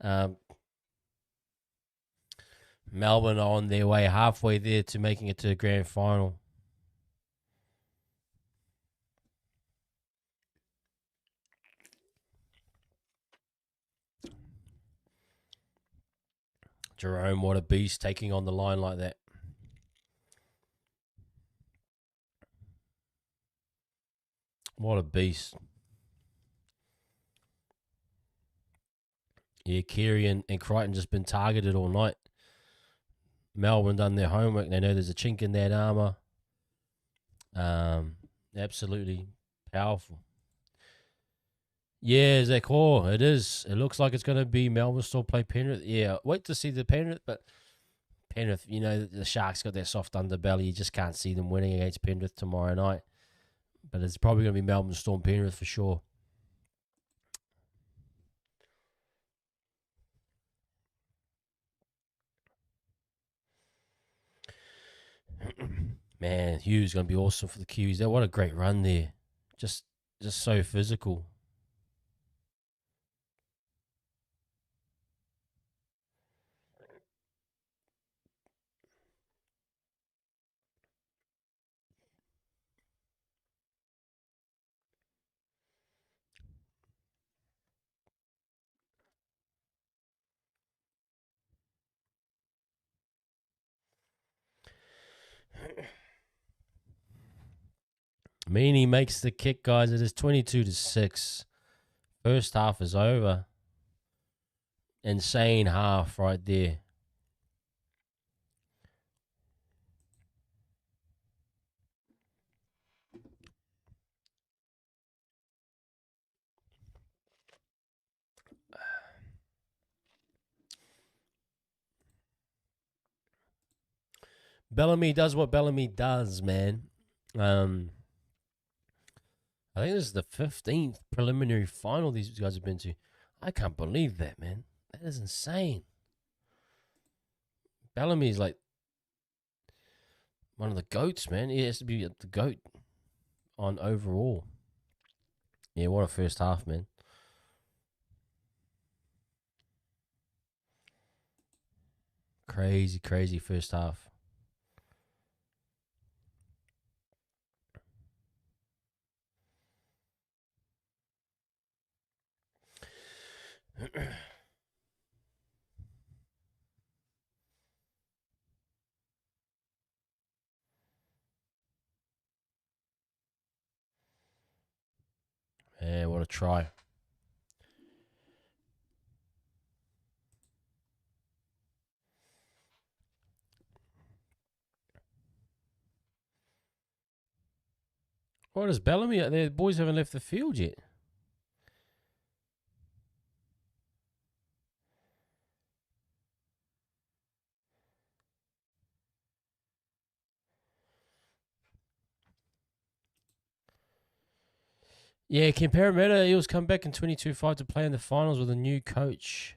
Um, Melbourne are on their way halfway there to making it to the grand final. Jerome, what a beast, taking on the line like that. What a beast. Yeah, Keary and Crichton just been targeted all night. Melbourne done their homework. They know there's a chink in that armour. Absolutely powerful. Yeah, Zakor, it is. It looks like it's going to be Melbourne still play Penrith. Yeah, wait to see the Penrith, but Penrith, the Sharks got that soft underbelly. You just can't see them winning against Penrith tomorrow night. But it's probably going to be Melbourne Storm Penrith for sure. Man, Hughes going to be awesome for the Kiwis. What a great run there. Just so physical. Meany makes the kick, guys. It is 22-6. First half is over. Insane half right there. Bellamy does what Bellamy does, man. I think this is the 15th preliminary final these guys have been to. I can't believe that, man. That is insane. Bellamy's like one of the GOATs, man. He has to be the GOAT on overall. Yeah, what a first half, man. Crazy, crazy first half. Yeah, what a try. What is Bellamy out there? The boys haven't left the field yet. Yeah, can Parramatta Eels come back in 22-5 to play in the finals with a new coach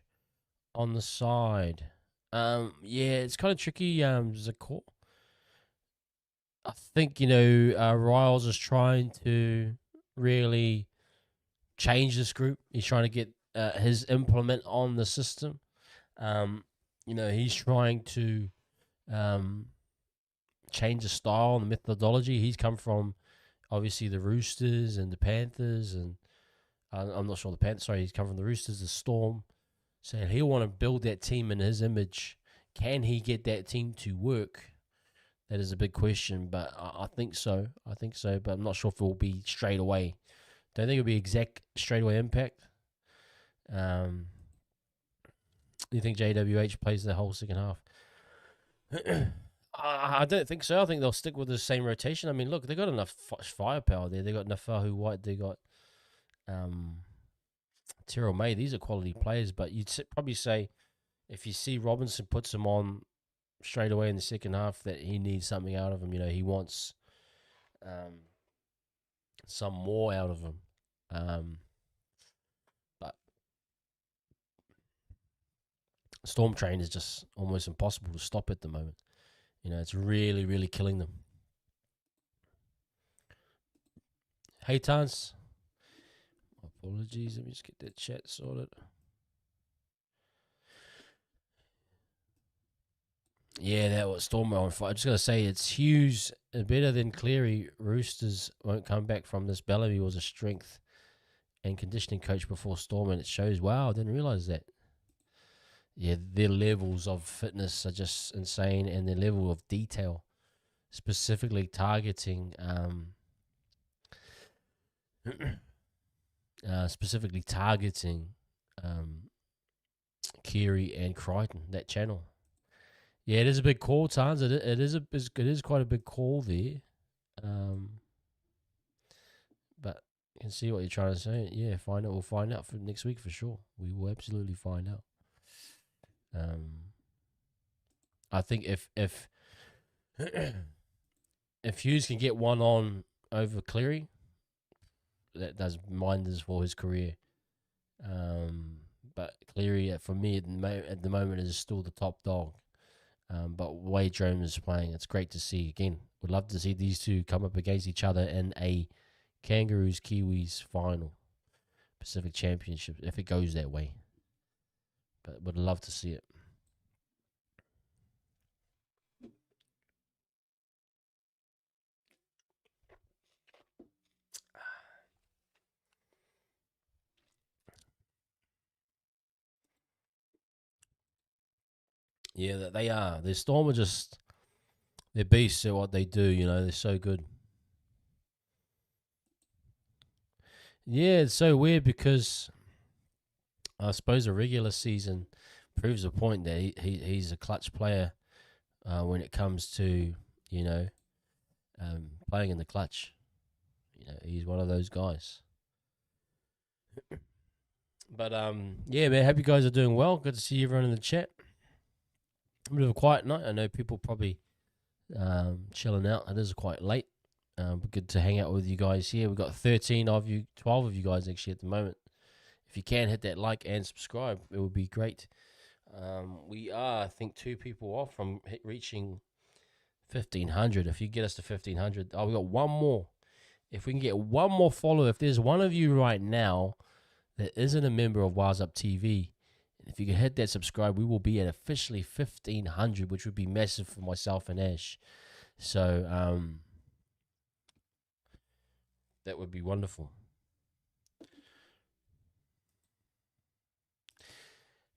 on the side? Yeah, it's kind of tricky. Zakor, I think Riles is trying to really change this group. He's trying to get his implement on the system. Um, he's trying to um, change the style and the methodology. He's come from obviously the Roosters and the Panthers, and I'm not sure the Panthers. Sorry, he's come from the Roosters, the Storm. So he'll want to build that team in his image. Can he get that team to work? That is a big question, but I think so. I think so, but I'm not sure if it will be straight away. Don't think it'll be exact straight away impact. Um, you think JWH plays the whole second half? I don't think so. I think they'll stick with the same rotation. I mean, look, they got enough firepower there. They got Nafahu White. They got um, Tyrrell May. These are quality players, but you'd probably say if you see Robinson puts him on straight away in the second half, that he needs something out of him. He wants some more out of him. But Storm Train is just almost impossible to stop at the moment. It's really, really killing them. Hey, Tans. Apologies. Let me just get that chat sorted. Yeah, that was Storm on fire. I'm just going to say it's Hughes better than Cleary. Roosters won't come back from this. Bellamy was a strength and conditioning coach before Storm, and it shows. Wow, I didn't realize that. Yeah, their levels of fitness are just insane, and their level of detail, specifically targeting, um, Keary and Crichton, that channel. Yeah, it is a big call, Tans. It is quite a big call there. But you can see what you're trying to say. Yeah, find out. We'll find out for next week for sure. We will absolutely find out. I think if if Hughes can get one on over Cleary, that does wonders for his career. But Cleary, for me, at the moment, is still the top dog. But Wade Jones is playing. It's great to see. Again, would love to see these two come up against each other in a Kangaroos Kiwis final, Pacific Championship, if it goes that way. But would love to see it. Yeah, they are. The Storm are just they're beasts at what they do. They're so good. Yeah, it's so weird because I suppose a regular season proves a point that he's a clutch player when it comes to playing in the clutch. He's one of those guys. But yeah, man. Hope you guys are doing well. Good to see everyone in the chat. A bit of a quiet night. I know people probably chilling out. It is quite late. But good to hang out with you guys here. We've got 13 of you, 12 of you guys actually at the moment. If you can hit that like and subscribe, it would be great. We are, I think, 2 people off from reaching 1,500. If you get us to 1,500, we got one more. If we can get one more follower, if there's one of you right now that isn't a member of Wise Up TV, if you can hit that subscribe, we will be at officially 1,500, which would be massive for myself and Ash. So that would be wonderful.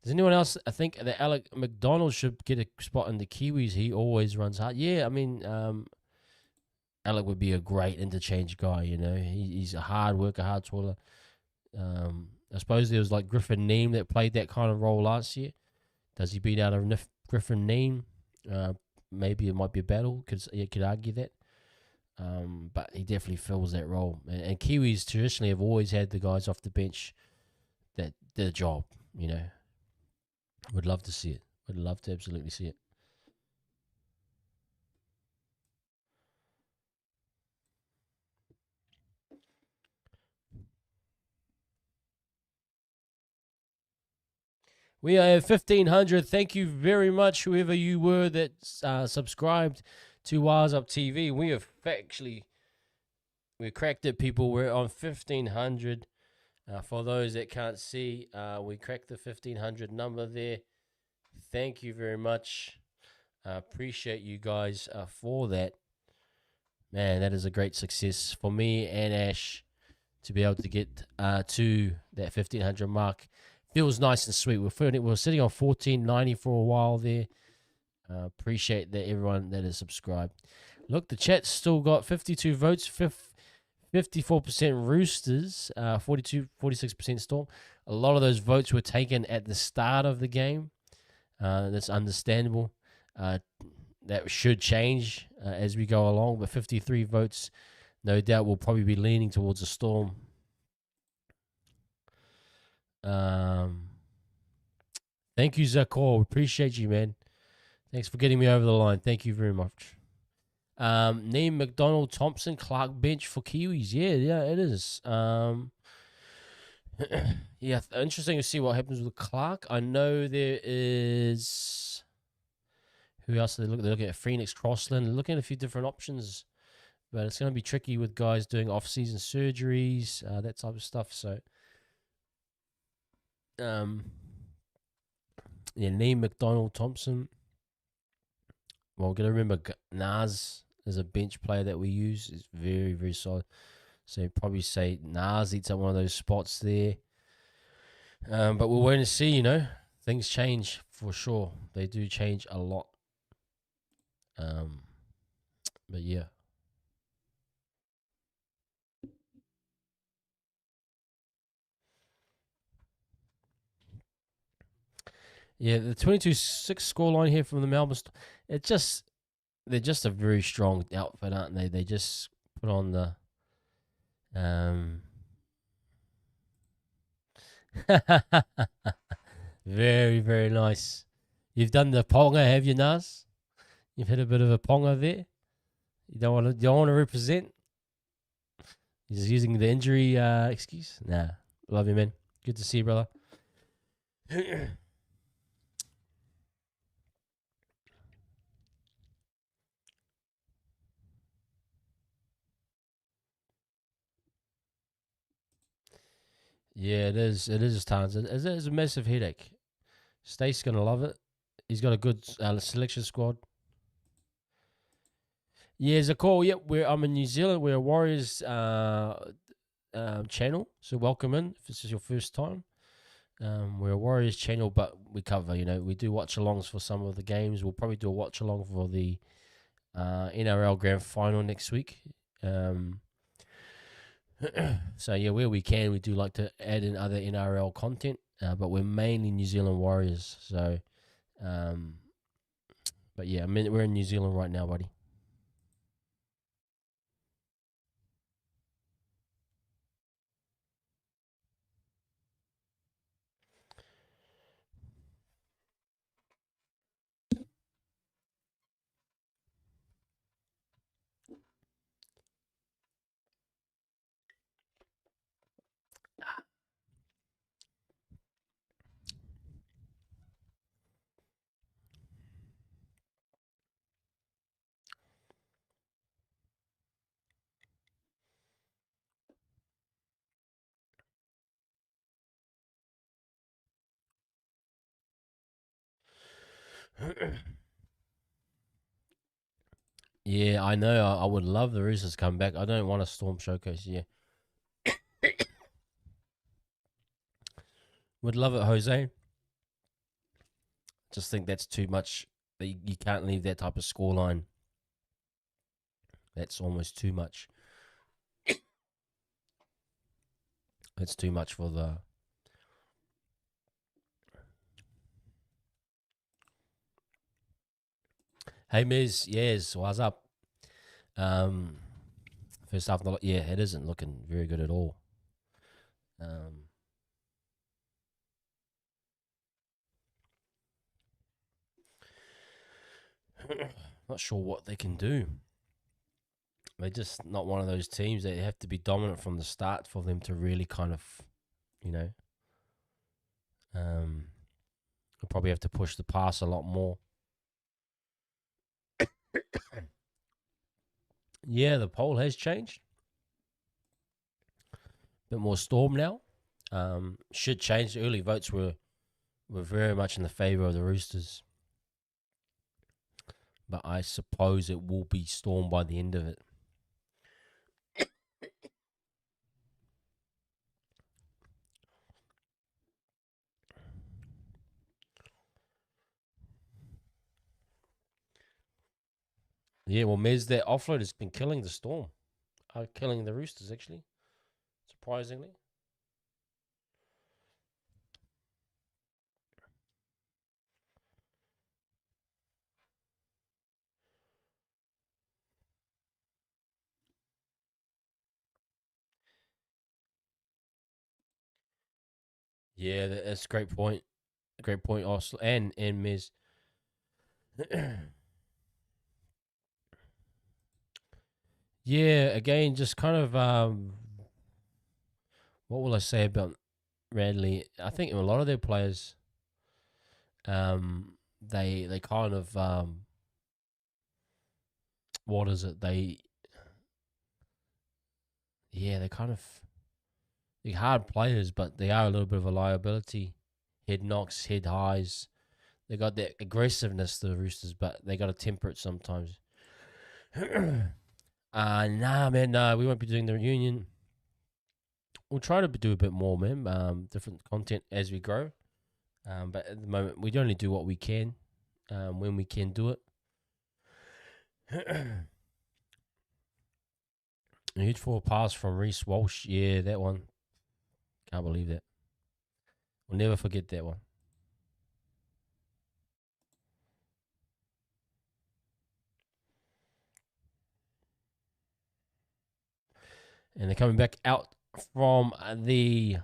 Does anyone else? I think that Alec McDonald should get a spot in the Kiwis. He always runs hard. Yeah, I mean, Alec would be a great interchange guy. He's a hard worker, hard toiler. I suppose there was like Griffin Neem that played that kind of role last year. Does he beat out of Griffin Neem? Maybe it might be a battle. You could argue that. But he definitely fills that role. And Kiwis traditionally have always had the guys off the bench that did a job. Would love to see it. Would love to absolutely see it. We are at 1,500. Thank you very much, whoever you were that subscribed to Wires Up TV. We have actually we cracked it, people. We're on 1,500. For those that can't see, we cracked the 1,500 number there. Thank you very much. Appreciate you guys for that. Man, that is a great success for me and Ash to be able to get to that 1,500 mark. Feels nice and sweet. We're sitting on 1,490 for a while there. Appreciate that everyone that is subscribed. Look, the chat's still got 52 votes, 54% Roosters, 46% Storm. A lot of those votes were taken at the start of the game. That's understandable. That should change as we go along, but 53 votes, no doubt, will probably be leaning towards the Storm. Thank you, Zakor. Appreciate you, man. Thanks for getting me over the line. Thank you very much. Name McDonald, Thompson, Clark bench for Kiwis. Yeah, it is. Yeah, interesting to see what happens with Clark. I know there is. Who else are they looking? They're looking at Phoenix, Crossland. They're looking at a few different options, but it's going to be tricky with guys doing off-season surgeries, that type of stuff. So, yeah, name McDonald, Thompson. Well, we're going to remember Nas is a bench player that we use. Is very, very solid. So probably say Nas eats at one of those spots there. But we'll wait and see, Things change for sure. They do change a lot. But yeah. Yeah, the 22-6 scoreline here from the Melbourne. They're just a very strong outfit, aren't they? They just put on the very, very nice. You've done the ponga, have you, Nas? You've hit a bit of a ponga there. You don't want to represent. He's using the injury excuse. Nah, love you, man. Good to see you, brother. Yeah, it is. It is times. It is a massive headache. Stace's gonna love it. He's got a good selection squad. Yeah, Zakor. Yep, I'm in New Zealand. We're a Warriors channel, so welcome in if this is your first time. We're a Warriors channel, but we cover. We do watch alongs for some of the games. We'll probably do a watch along for the NRL Grand Final next week. So yeah, where we can, we do like to add in other NRL content, but we're mainly New Zealand Warriors. So, but yeah, we're in New Zealand right now, buddy. Yeah, I know. I would love the Roosters to come back. I don't want a Storm showcase. Yeah, would love it, Jose. Just think that's too much. You can't leave that type of scoreline. That's almost too much. It's too much for the. Hey, Miz. Yes, what's up? First half, yeah, it isn't looking very good at all. Not sure what they can do. They're just not one of those teams. They have to be dominant from the start for them to really kind of, We'll probably have to push the pass a lot more. Yeah, the poll has changed. A bit more Storm now. Should change. The early votes were very much in the favour of the Roosters, but I suppose it will be Storm by the end of it. Yeah, well, Mez, that offload has been killing the Storm. Killing the Roosters, actually, surprisingly. Yeah, that's a great point. Great point, Oslo and Mez. Yeah, again, just kind of what will I say about Radley? I think a lot of their players, they kind of what is it? They kind of they're hard players, but they are a little bit of a liability. Head knocks, head highs. They got that aggressiveness, the Roosters, but they got to temper it sometimes. Nah, man, nah, we won't be doing the reunion. We'll try to do a bit more, man. Different content as we grow. But at the moment, we only do what we can. When we can do it. A huge forward pass from Reece Walsh. Yeah, that one. Can't believe that. We'll never forget that one. And they're coming back out from the.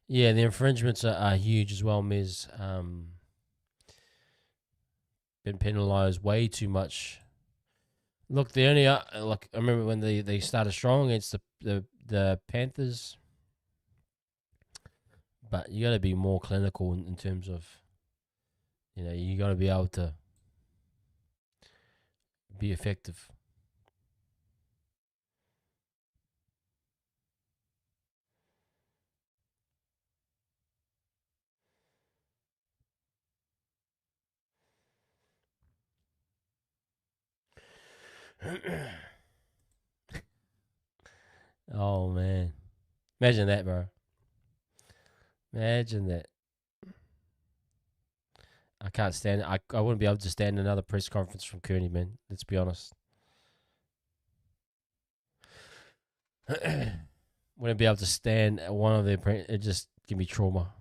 Yeah, the infringements are huge as well, Miz. Been penalised way too much. Look, the only like I remember when they started strong against the Panthers, but you got to be more clinical in terms of, you got to be able to be effective. Oh man, imagine that, bro. Imagine that. I can't stand it. I wouldn't be able to stand another press conference from Kearney, man. Let's be honest. Wouldn't be able to stand one of their. It just give me trauma.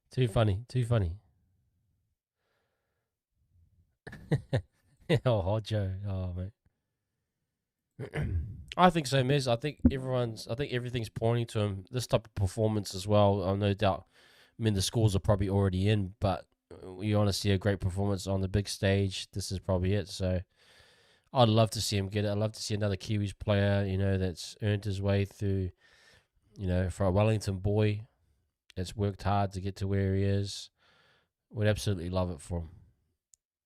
Too funny. Too funny. Oh, hot Joe. Oh, man. I think so, Miz. I think everything's pointing to him. This type of performance as well. No doubt. I mean, the scores are probably already in, but you want to see a great performance on the big stage. This is probably it. So I'd love to see him get it. I'd love to see another Kiwis player, that's earned his way through, for a Wellington boy that's worked hard to get to where he is. Would absolutely love it for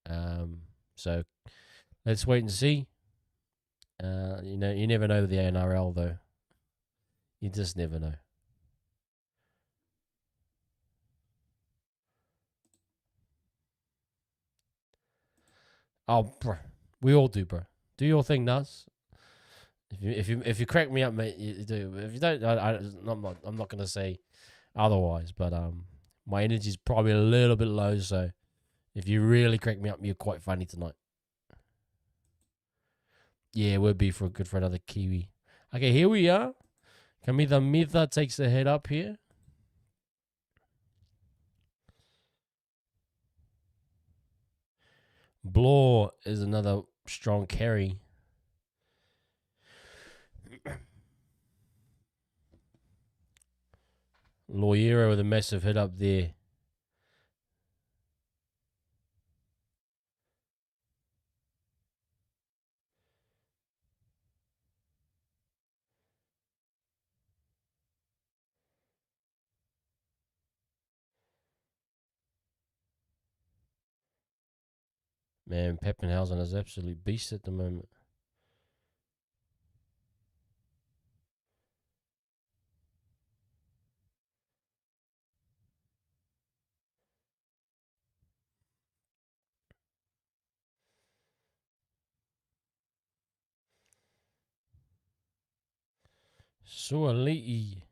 him. So let's wait and see. You never know with the NRL though. You just never know. Oh, bro, we all do, bro. Do your thing, Nuts. If you crack me up, mate, you do. If you don't, I'm not gonna say otherwise. But my energy's probably a little bit low. So if you really crack me up, you're quite funny tonight. Yeah, it would be good for another Kiwi. Okay, here we are. Kamitha Mitha takes the head up here. Blore is another strong carry. Loiero with a massive hit up there. Man, Pappenhausen is absolute beast at the moment. Suali'i.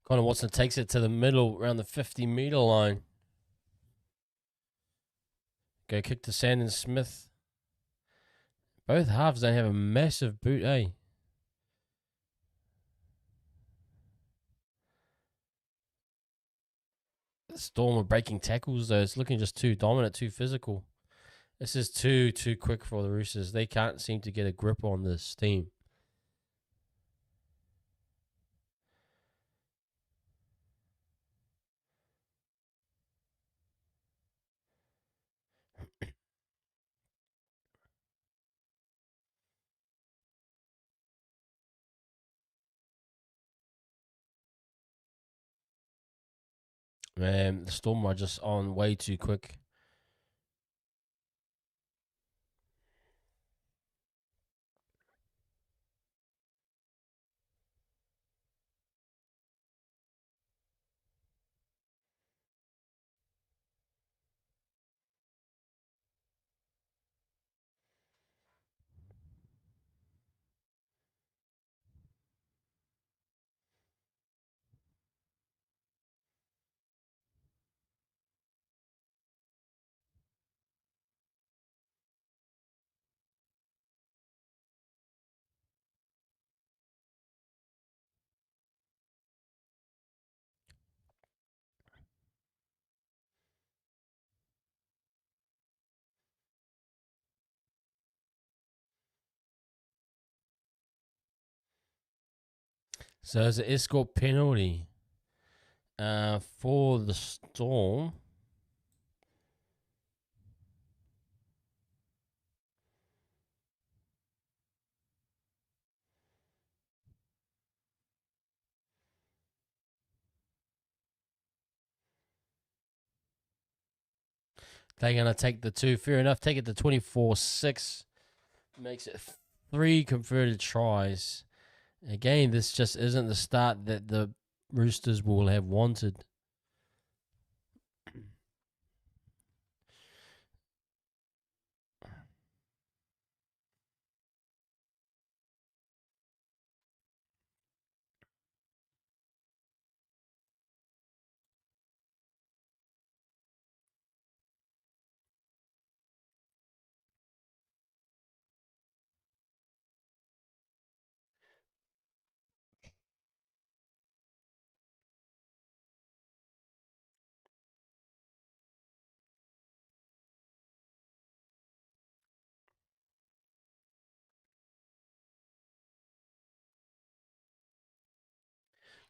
Connor Watson takes it to the middle around the 50-meter line. Go kick to Sandon Smith. Both halves don't have a massive boot, eh? The Storm are breaking tackles, though. It's looking just too dominant, too physical. This is too quick for the Roosters. They can't seem to get a grip on this team. Man, the Storm are just on way too quick. So it's an escort penalty for the Storm. They're going to take the 2. Fair enough. Take it to 24-6. Makes it 3 converted tries. Again, this just isn't the start that the Roosters will have wanted.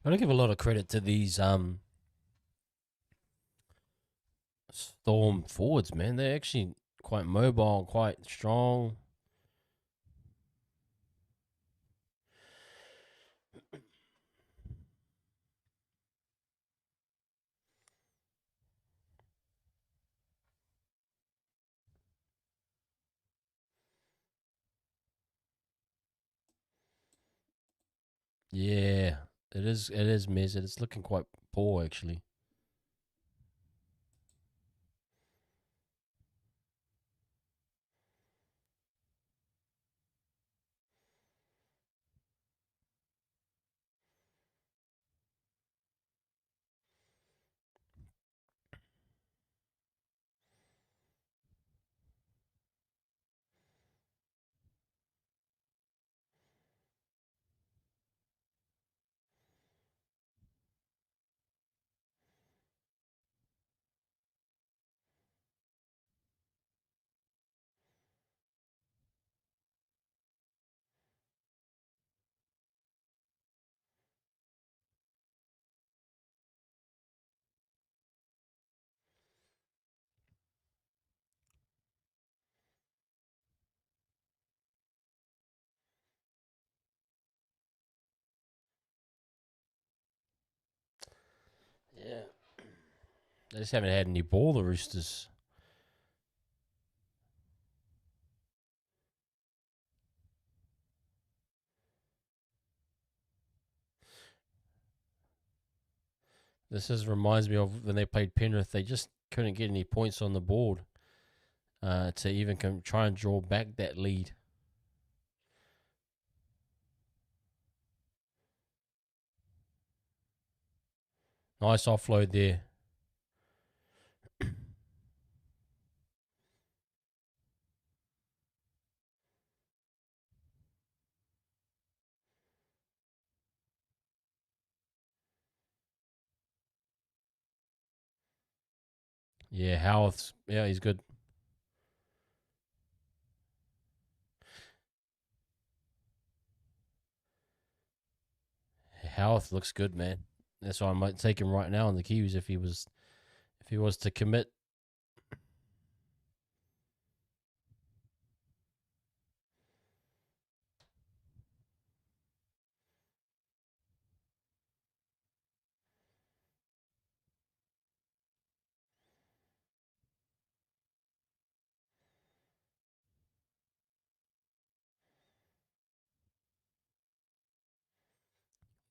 I don't give a lot of credit to these Storm forwards, man. They're actually quite mobile, quite strong. Yeah, it is. It is measured. It's looking quite poor, actually. Yeah. They just haven't had any ball, the Roosters. Reminds me of when they played Penrith. They just couldn't get any points on the board to even try and draw back that lead. Nice offload there. Yeah, Howarth. Yeah, he's good. Howarth looks good, man. That's why I might take him right now on the Kiwis if he was to commit.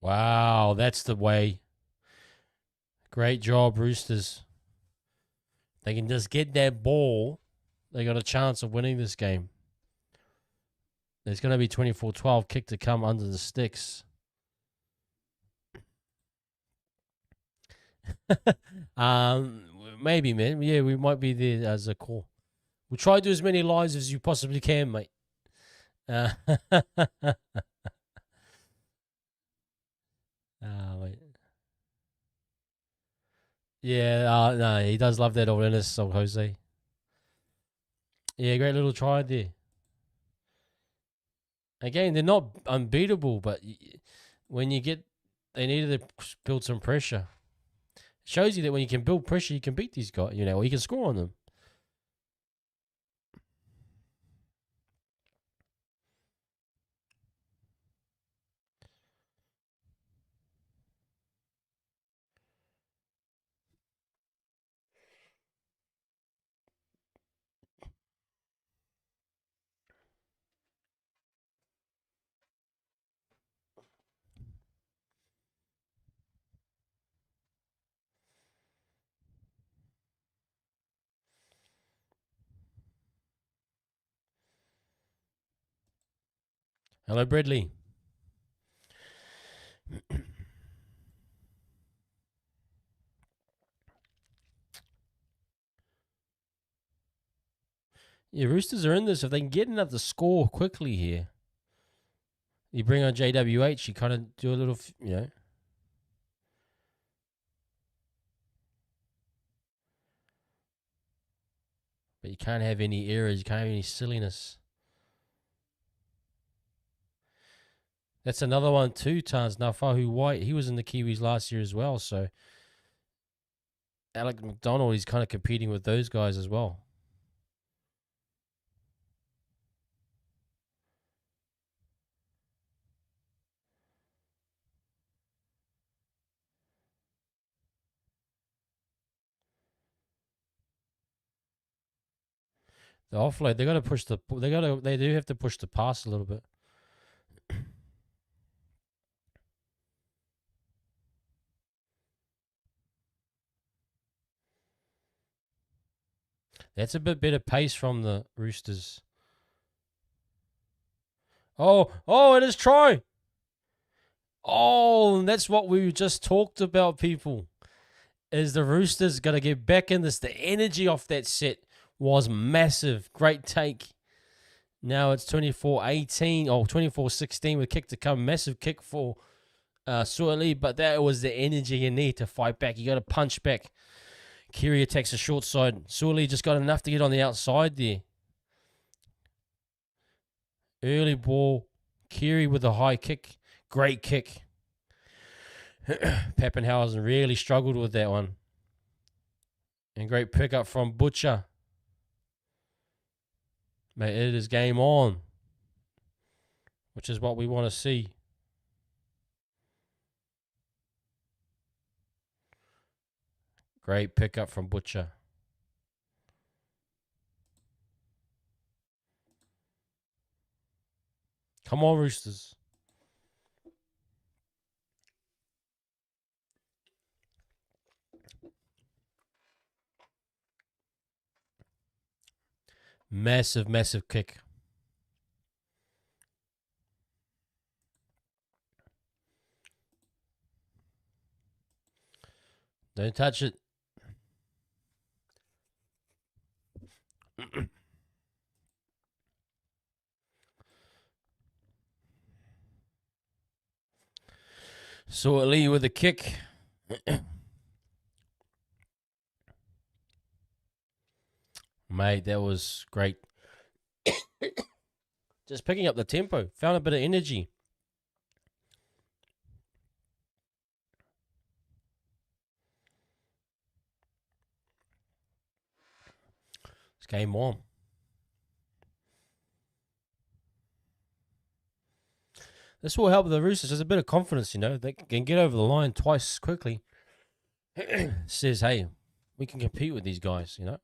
Wow, that's the way. Great job, Roosters. They can just get that ball. They got a chance of winning this game. There's going to be 24-12 kick to come under the sticks. Maybe, man. Yeah, we might be there as a call. We'll try to do as many lives as you possibly can, mate. Wait. Yeah, no, he does love that old Ennis, old Jose. Yeah, great little try there. Again, they're not unbeatable, but when you get, they needed to build some pressure. It shows you that when you can build pressure, you can beat these guys, or you can score on them. Hello, Bradley. Yeah, Roosters are in this. If they can get another score quickly here, you bring on JWH, you kind of do a little. But you can't have any errors. You can't have any silliness. That's another one too, Tans. Nafahu White, he was in the Kiwis last year as well. So Alec McDonald, he's kind of competing with those guys as well. The offload, they got to push they do have to push the pass a little bit. That's a bit better pace from the Roosters. Oh, it is Troy. Oh, and that's what we just talked about, people. Is the Roosters going to get back in this? The energy off that set was massive. Great take. Now it's 24-18 or 24-16 with kick to come. Massive kick for Suoli, but that was the energy you need to fight back. You got to punch back. Kiri attacks the short side. Suoli just got enough to get on the outside there. Early ball. Kiri with a high kick. Great kick. Pappenhausen really struggled with that one. And great pickup from Butcher. Mate, it is game on. Which is what we want to see. Great pickup from Butcher. Come on, Roosters. Massive, massive kick. Don't touch it. Saw Lee with a kick. Mate, that was great. Just picking up the tempo. Found a bit of energy. It's game on. This will help the Roosters. There's a bit of confidence, you know. They can get over the line twice quickly. Says, hey, we can compete with these guys, you know.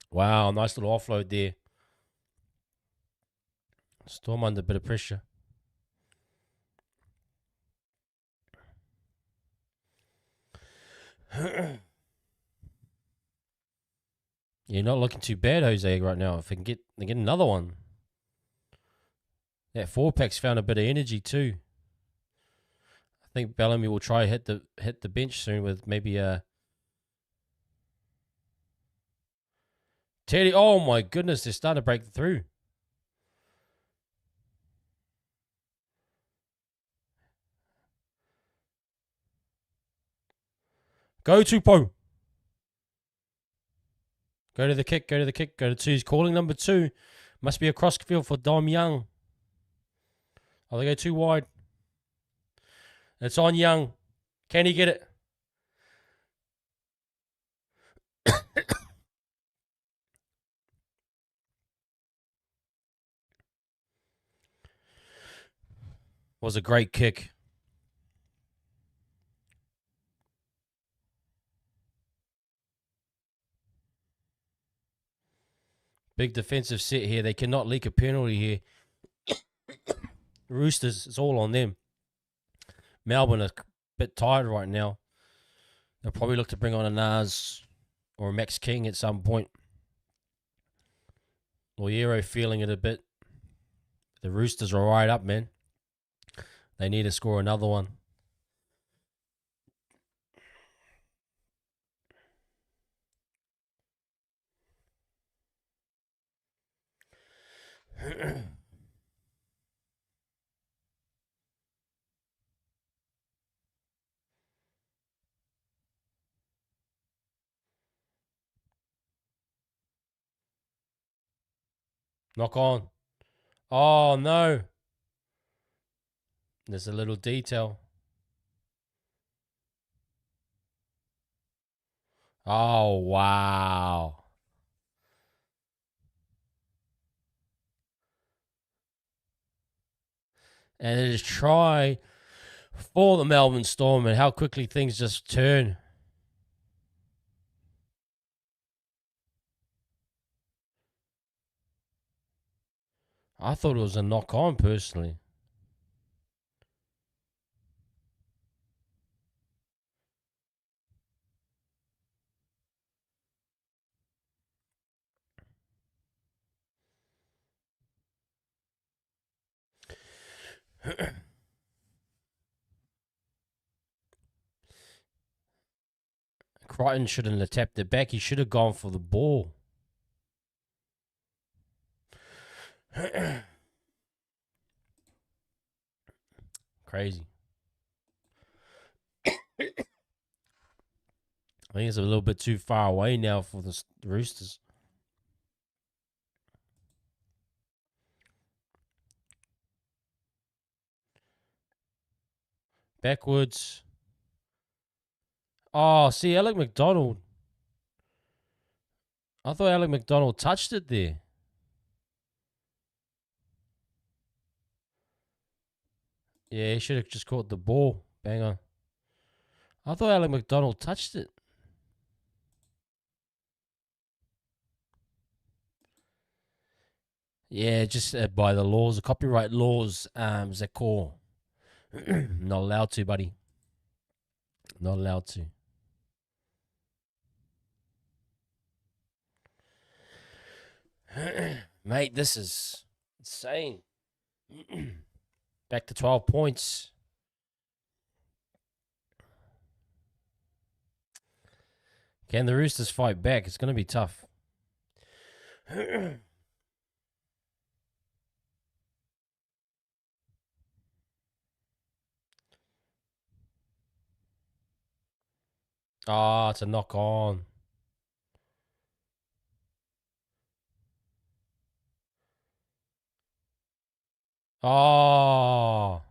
Wow, nice little offload there. Storm under a bit of pressure. You're not looking too bad, Jose, right now. If they can get another one. That 4-pack's found a bit of energy too. I think Bellamy will try hit the bench soon with maybe a Teddy. Oh my goodness, they're starting to break through. Go to Po. Go to the kick. Go to two. He's calling number 2. Must be a cross field for Dom Young. Oh, they go too wide. It's on Young. Can he get it? Was a great kick. Big defensive set here. They cannot leak a penalty here. Roosters, it's all on them. Melbourne are a bit tired right now. They'll probably look to bring on a Nas or a Max King at some point. Loiero feeling it a bit. The Roosters are right up, man. They need to score another one. Knock on. Oh, no. There's a little detail. Oh, wow. And it is try for the Melbourne Storm and how quickly things just turn. I thought it was a knock on personally. Crichton shouldn't have tapped it back. He should have gone for the ball. Crazy. I think it's a little bit too far away now for the Roosters. Backwards. Oh, see, Alec McDonald. I thought Alec McDonald touched it there. Yeah, he should have just caught the ball. Bang on. I thought Alec McDonald touched it. Yeah, just by the laws, the copyright laws, Zakor. Not allowed to, buddy. Not allowed to. Mate, this is insane. Back to 12 points. Can the Roosters fight back? It's going to be tough. Ah, it's a knock on. Oh,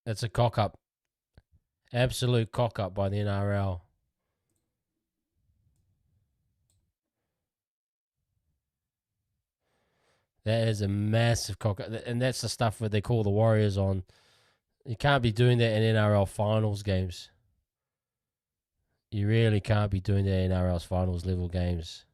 that's a cock up. Absolute cock up by the NRL. That is a massive cock up. And that's the stuff that they call the Warriors on. You can't be doing that in NRL finals games. You really can't be doing that in NRL's finals level games.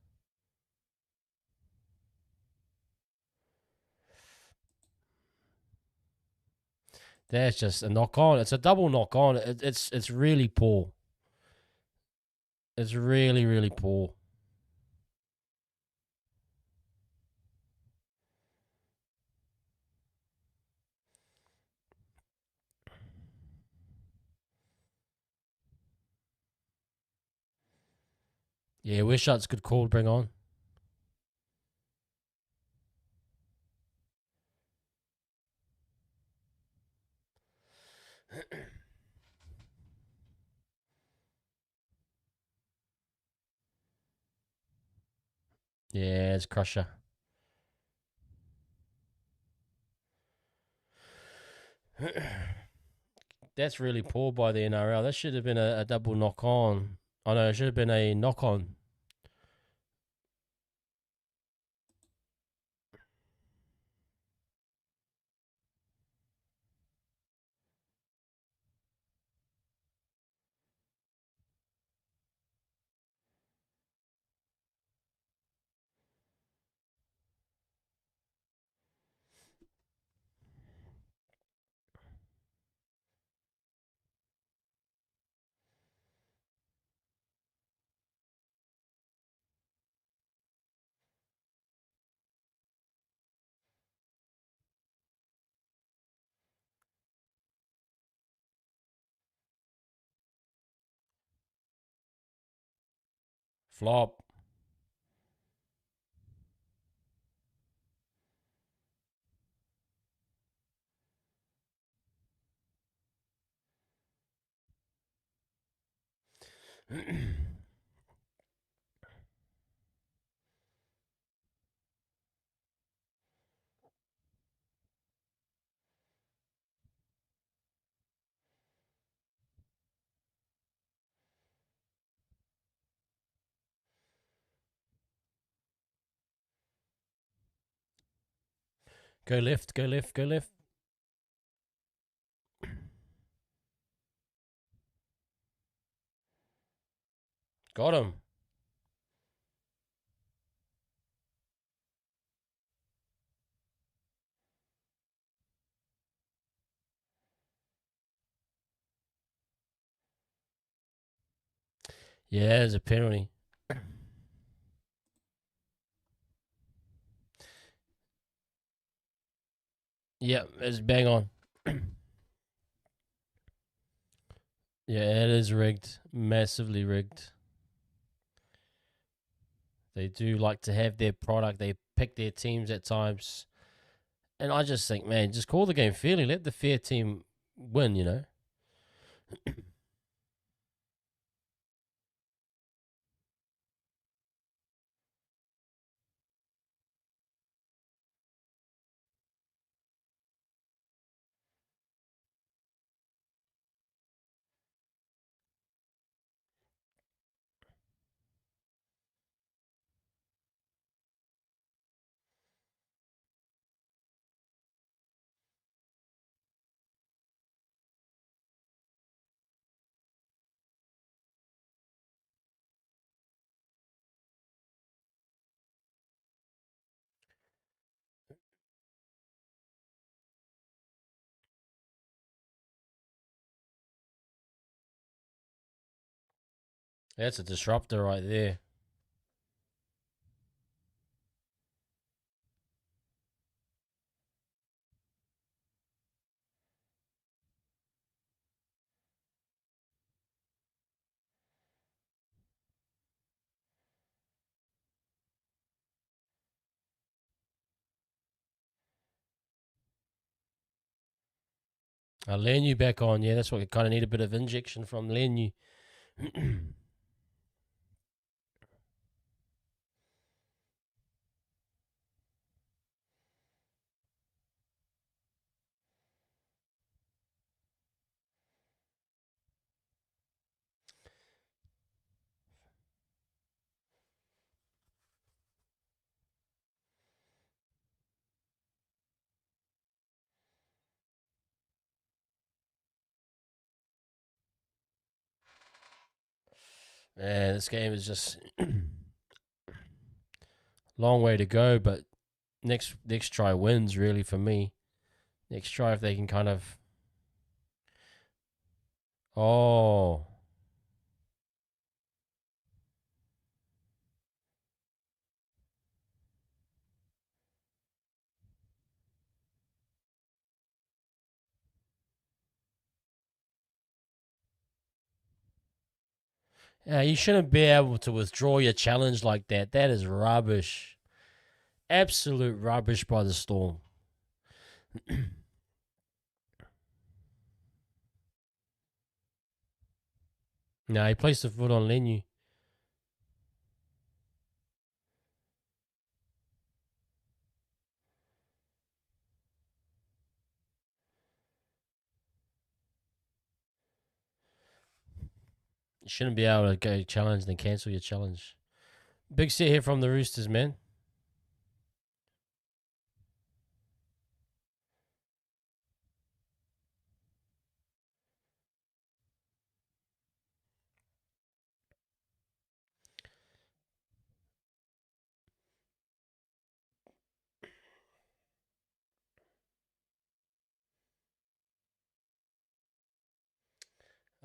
That's just a knock on. It's a double knock on. It's really poor. It's really, really poor. Yeah, Wishart's good call to bring on. Yeah, it's Crusher. That's really poor by the NRL. That should have been a double knock on. Oh no, it should have been a knock on. Flop. Go left, go left, go left. Got him. Yeah, it's a penalty. Yep, it's bang on. Yeah, it is rigged. Massively rigged. They do like to have their product. They pick their teams at times. And I just think, man, just call the game fairly. Let the fair team win, you know? That's a disruptor right there. Lenu back on. Yeah, that's what we kind of need a bit of injection from Lenu. Man, this game is just long way to go, but next try wins really for me. Next try if they can kind of oh yeah, you shouldn't be able to withdraw your challenge like that. That is rubbish. Absolute rubbish by the Storm. No, he placed the foot on Lenu. You shouldn't be able to go challenge and then cancel your challenge. Big set here from the Roosters, man.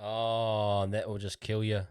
Oh, and that will just kill you.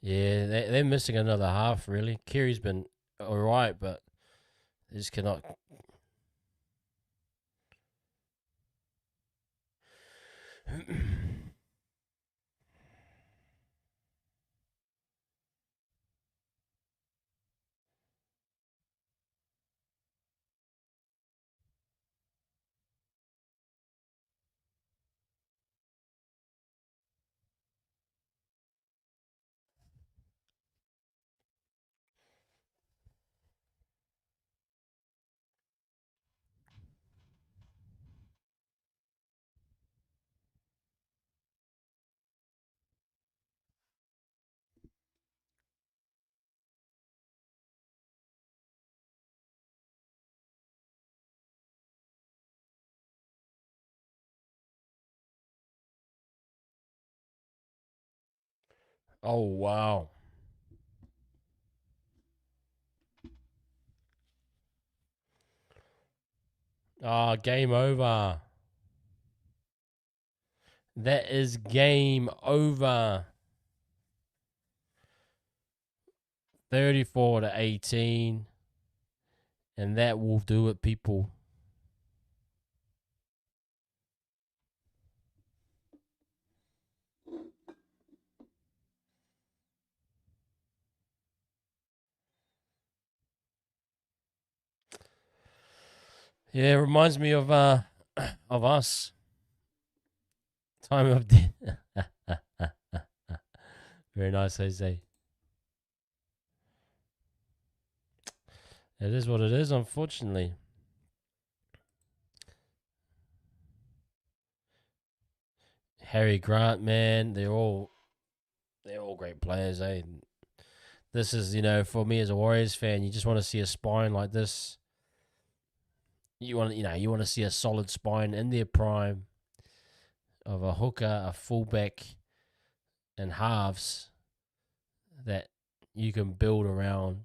Yeah, they're missing another half, really. Kiri's been all right, but they just cannot. Oh wow. Ah, game over. That is game over. 34-18. And that will do it, people. Yeah, it reminds me of of us. Time of death. Very nice, Jose. It is what it is, unfortunately. Harry Grant, man, they're all great players, eh? This is, for me as a Warriors fan, you just want to see a spine like this. You want to see a solid spine in their prime of a hooker, a fullback, and halves that you can build around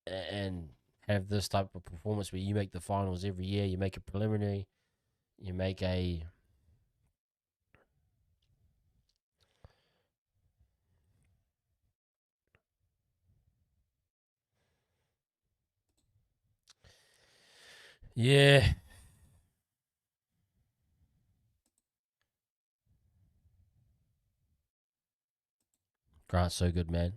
and have this type of performance where you make the finals every year. You make a preliminary, you make a yeah. Grant's so good, man.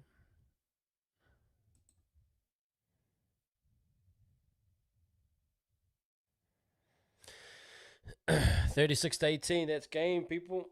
36-18. That's game, people.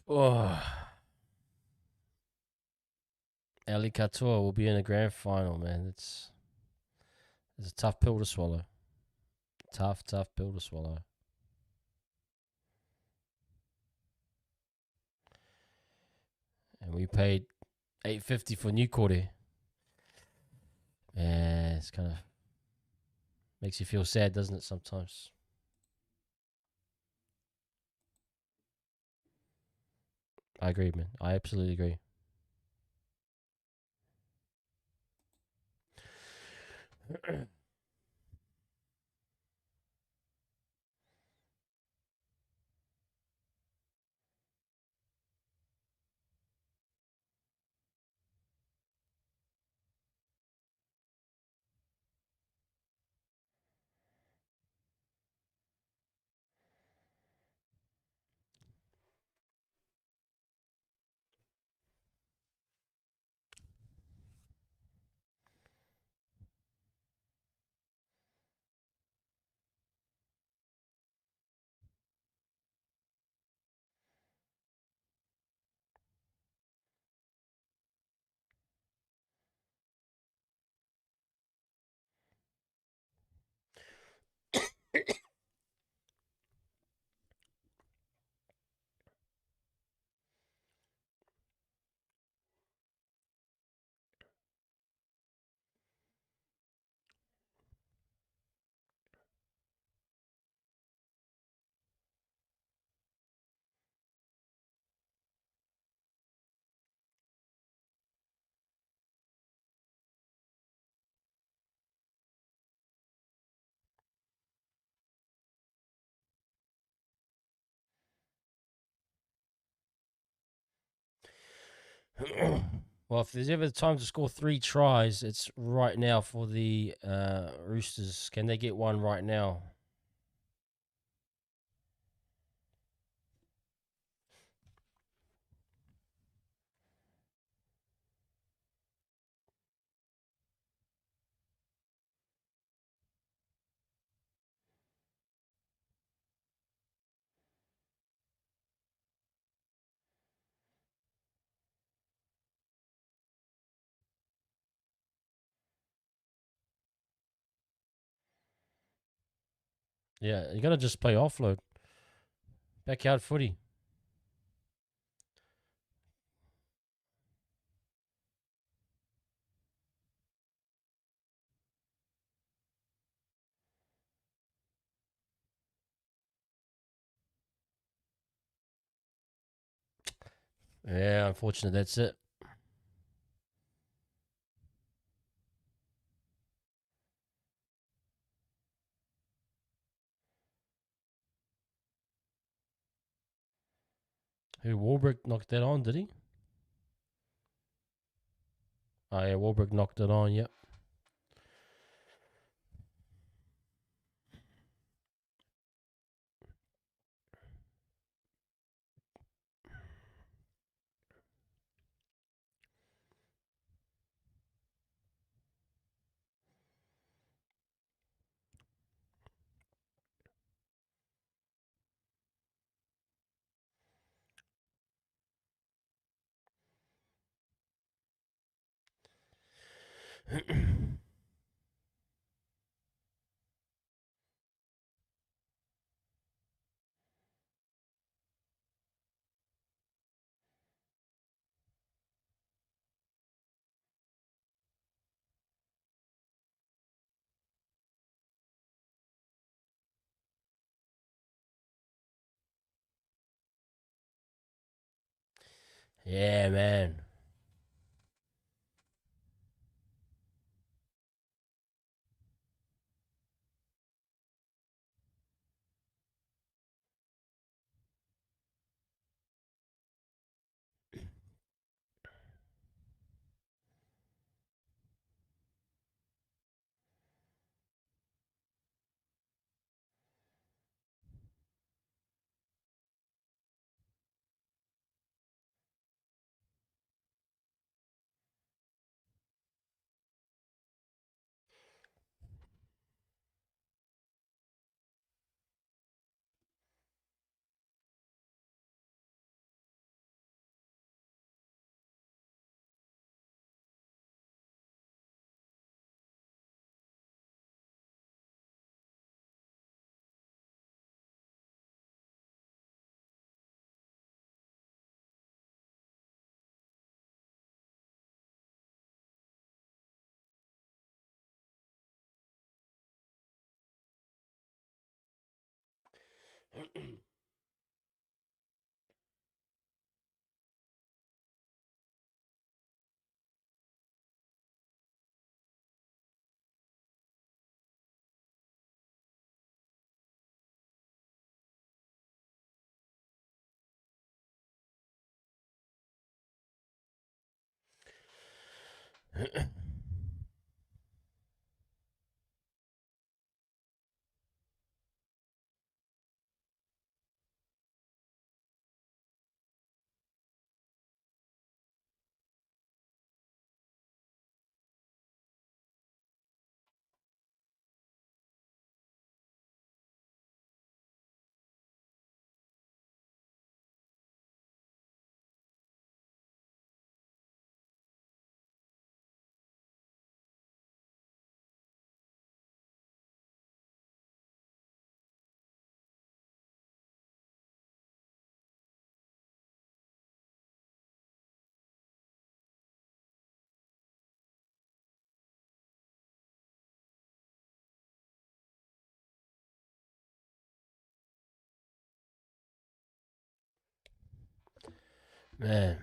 Oh, Ali Katoa will be in the grand final, man. It's a tough pill to swallow. Tough pill to swallow. And we paid $850 for new Cordy. Yeah, it's kind of makes you feel sad, doesn't it? Sometimes. I agree, man. I absolutely agree. Well, if there's ever time to score 3 tries, it's right now for the Roosters. Can they get one right now? Yeah, you gotta just play offload, backyard footy. Yeah, unfortunate. That's it. Who Warbrick knocked that on? Did he? Oh yeah, Warbrick knocked it on. Yep. Yeah, man. Man,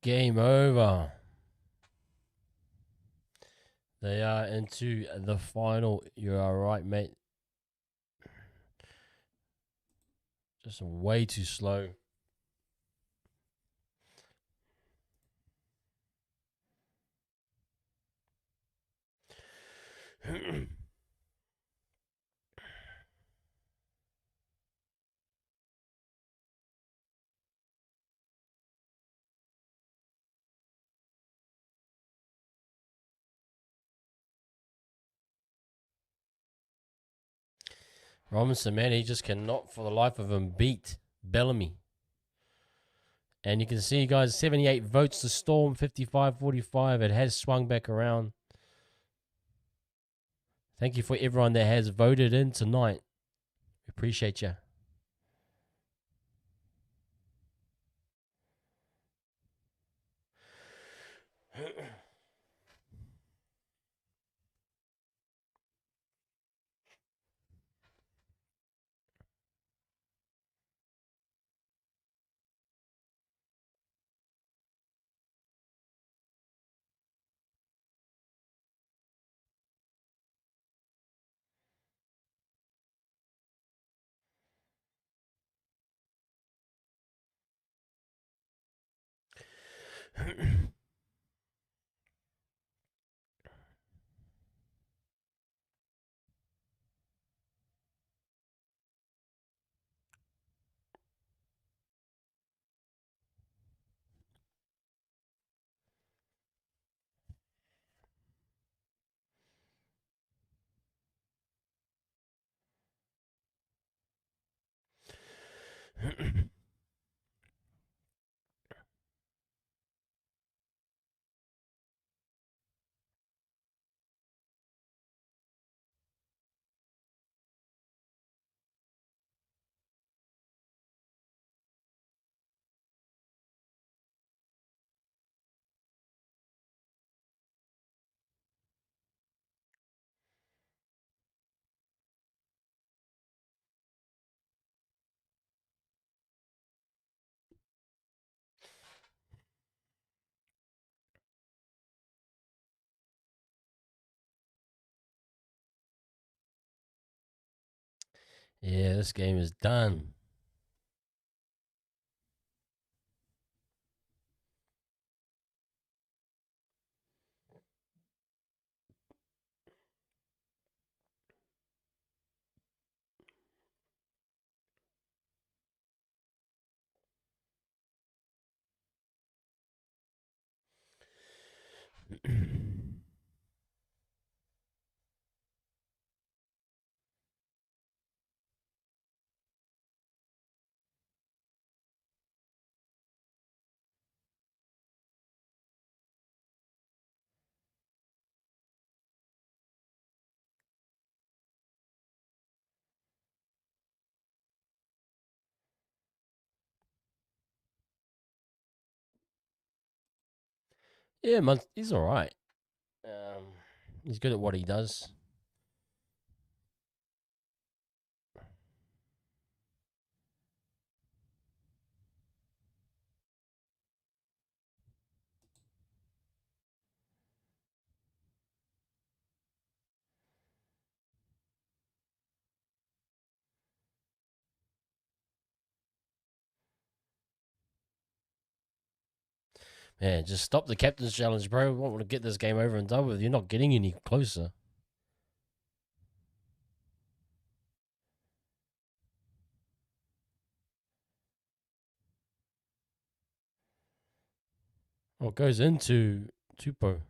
game over. They are into the final. You are right, mate. Just way too slow. Robinson, man, he just cannot for the life of him beat Bellamy. And you can see, guys, 78 votes to Storm, 55-45. It has swung back around. Thank you for everyone that has voted in tonight. We appreciate you. Yeah, this game is done. Yeah, he's all right. Um, he's good at what he does. Man, just stop the captain's challenge, bro. We want to get this game over and done with. You're not getting any closer. Oh, it goes into Tupo.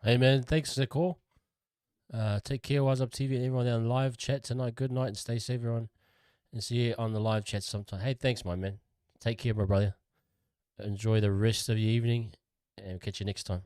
Hey, man, thanks for the call. Take care, Wise Up TV, and everyone down live chat tonight. Good night and stay safe, everyone. And see you on the live chat sometime. Hey, thanks, my man. Take care, my brother. Enjoy the rest of your evening, and catch you next time.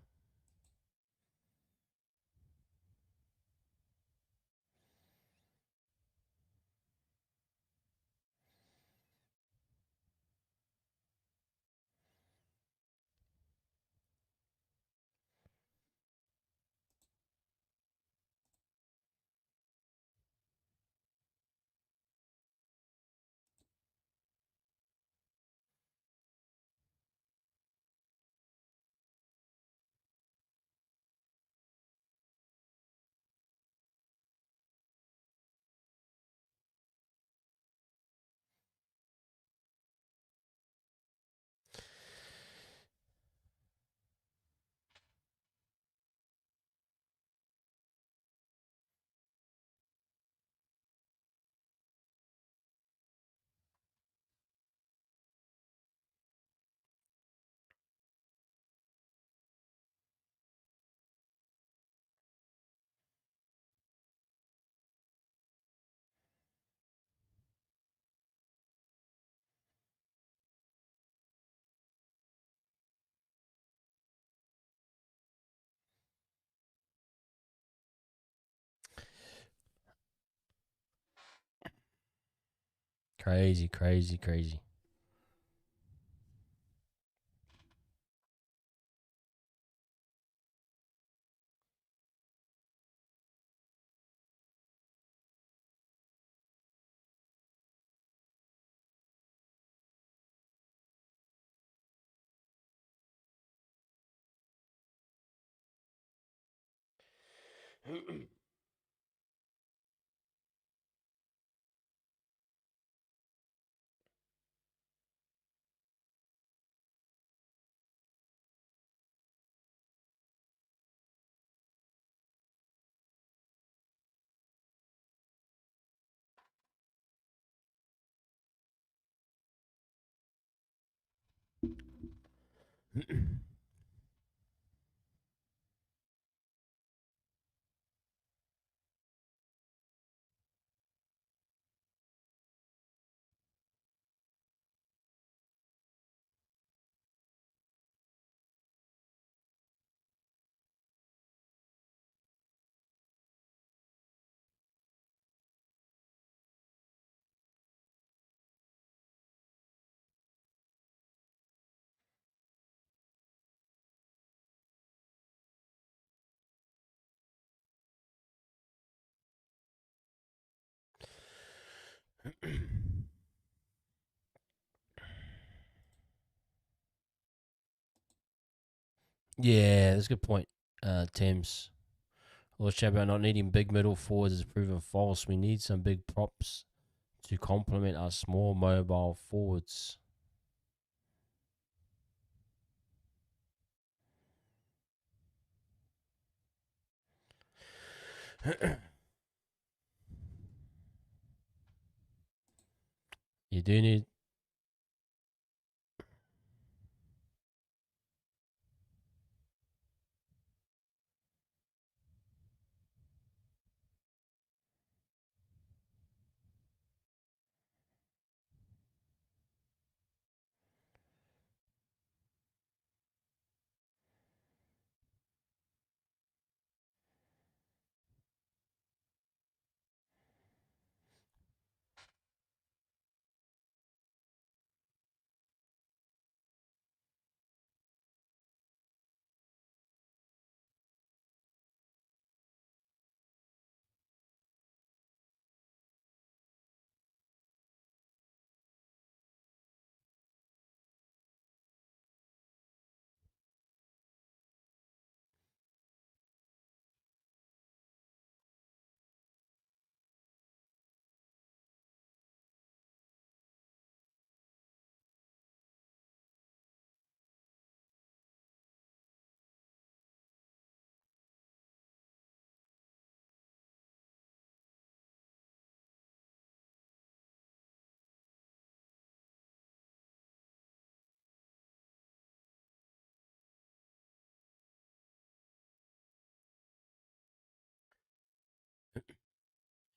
Crazy, crazy, crazy. Yeah, that's a good point, Thames. All the chat about not needing big middle forwards is proven false. We need some big props to complement our small mobile forwards. You do need.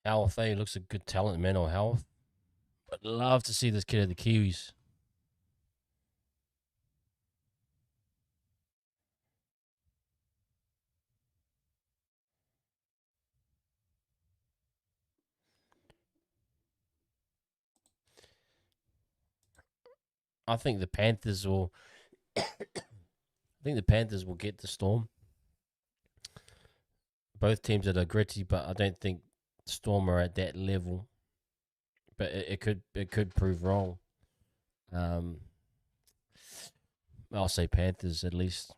Health, eh? Looks a good talent, mental health. I'd love to see this kid at the Kiwis. I think the Panthers will. I think the Panthers will get the Storm. Both teams that are gritty, but I don't think Storm are at that level. But it could prove wrong. Um, I'll say Panthers at least.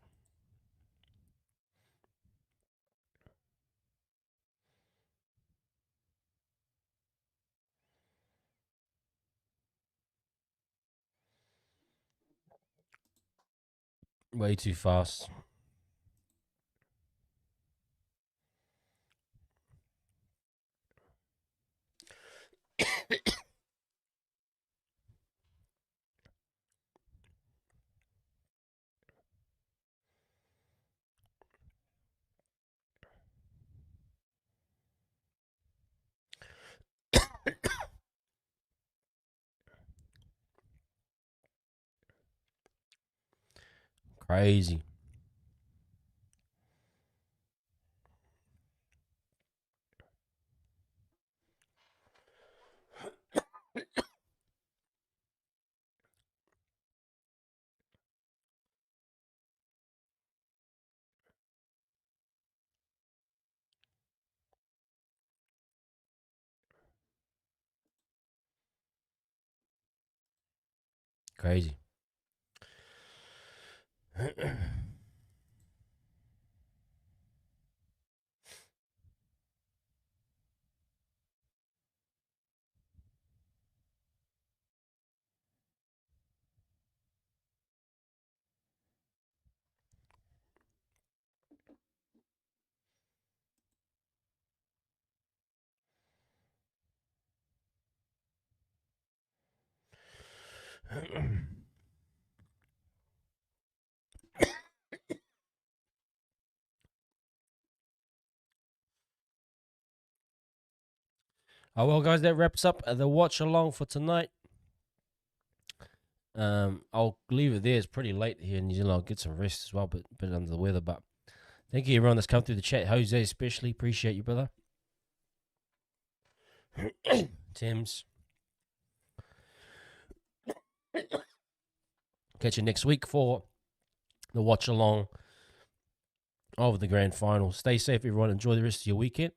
Way too fast. Crazy. Crazy. Oh well, guys, that wraps up the watch along for tonight. I'll leave it there. It's pretty late here in New Zealand. I'll get some rest as well, but a bit under the weather. But thank you everyone that's come through the chat. Jose especially, appreciate you, brother. Tim's. Catch you next week for the watch along of the grand final. Stay safe, everyone. Enjoy the rest of your weekend.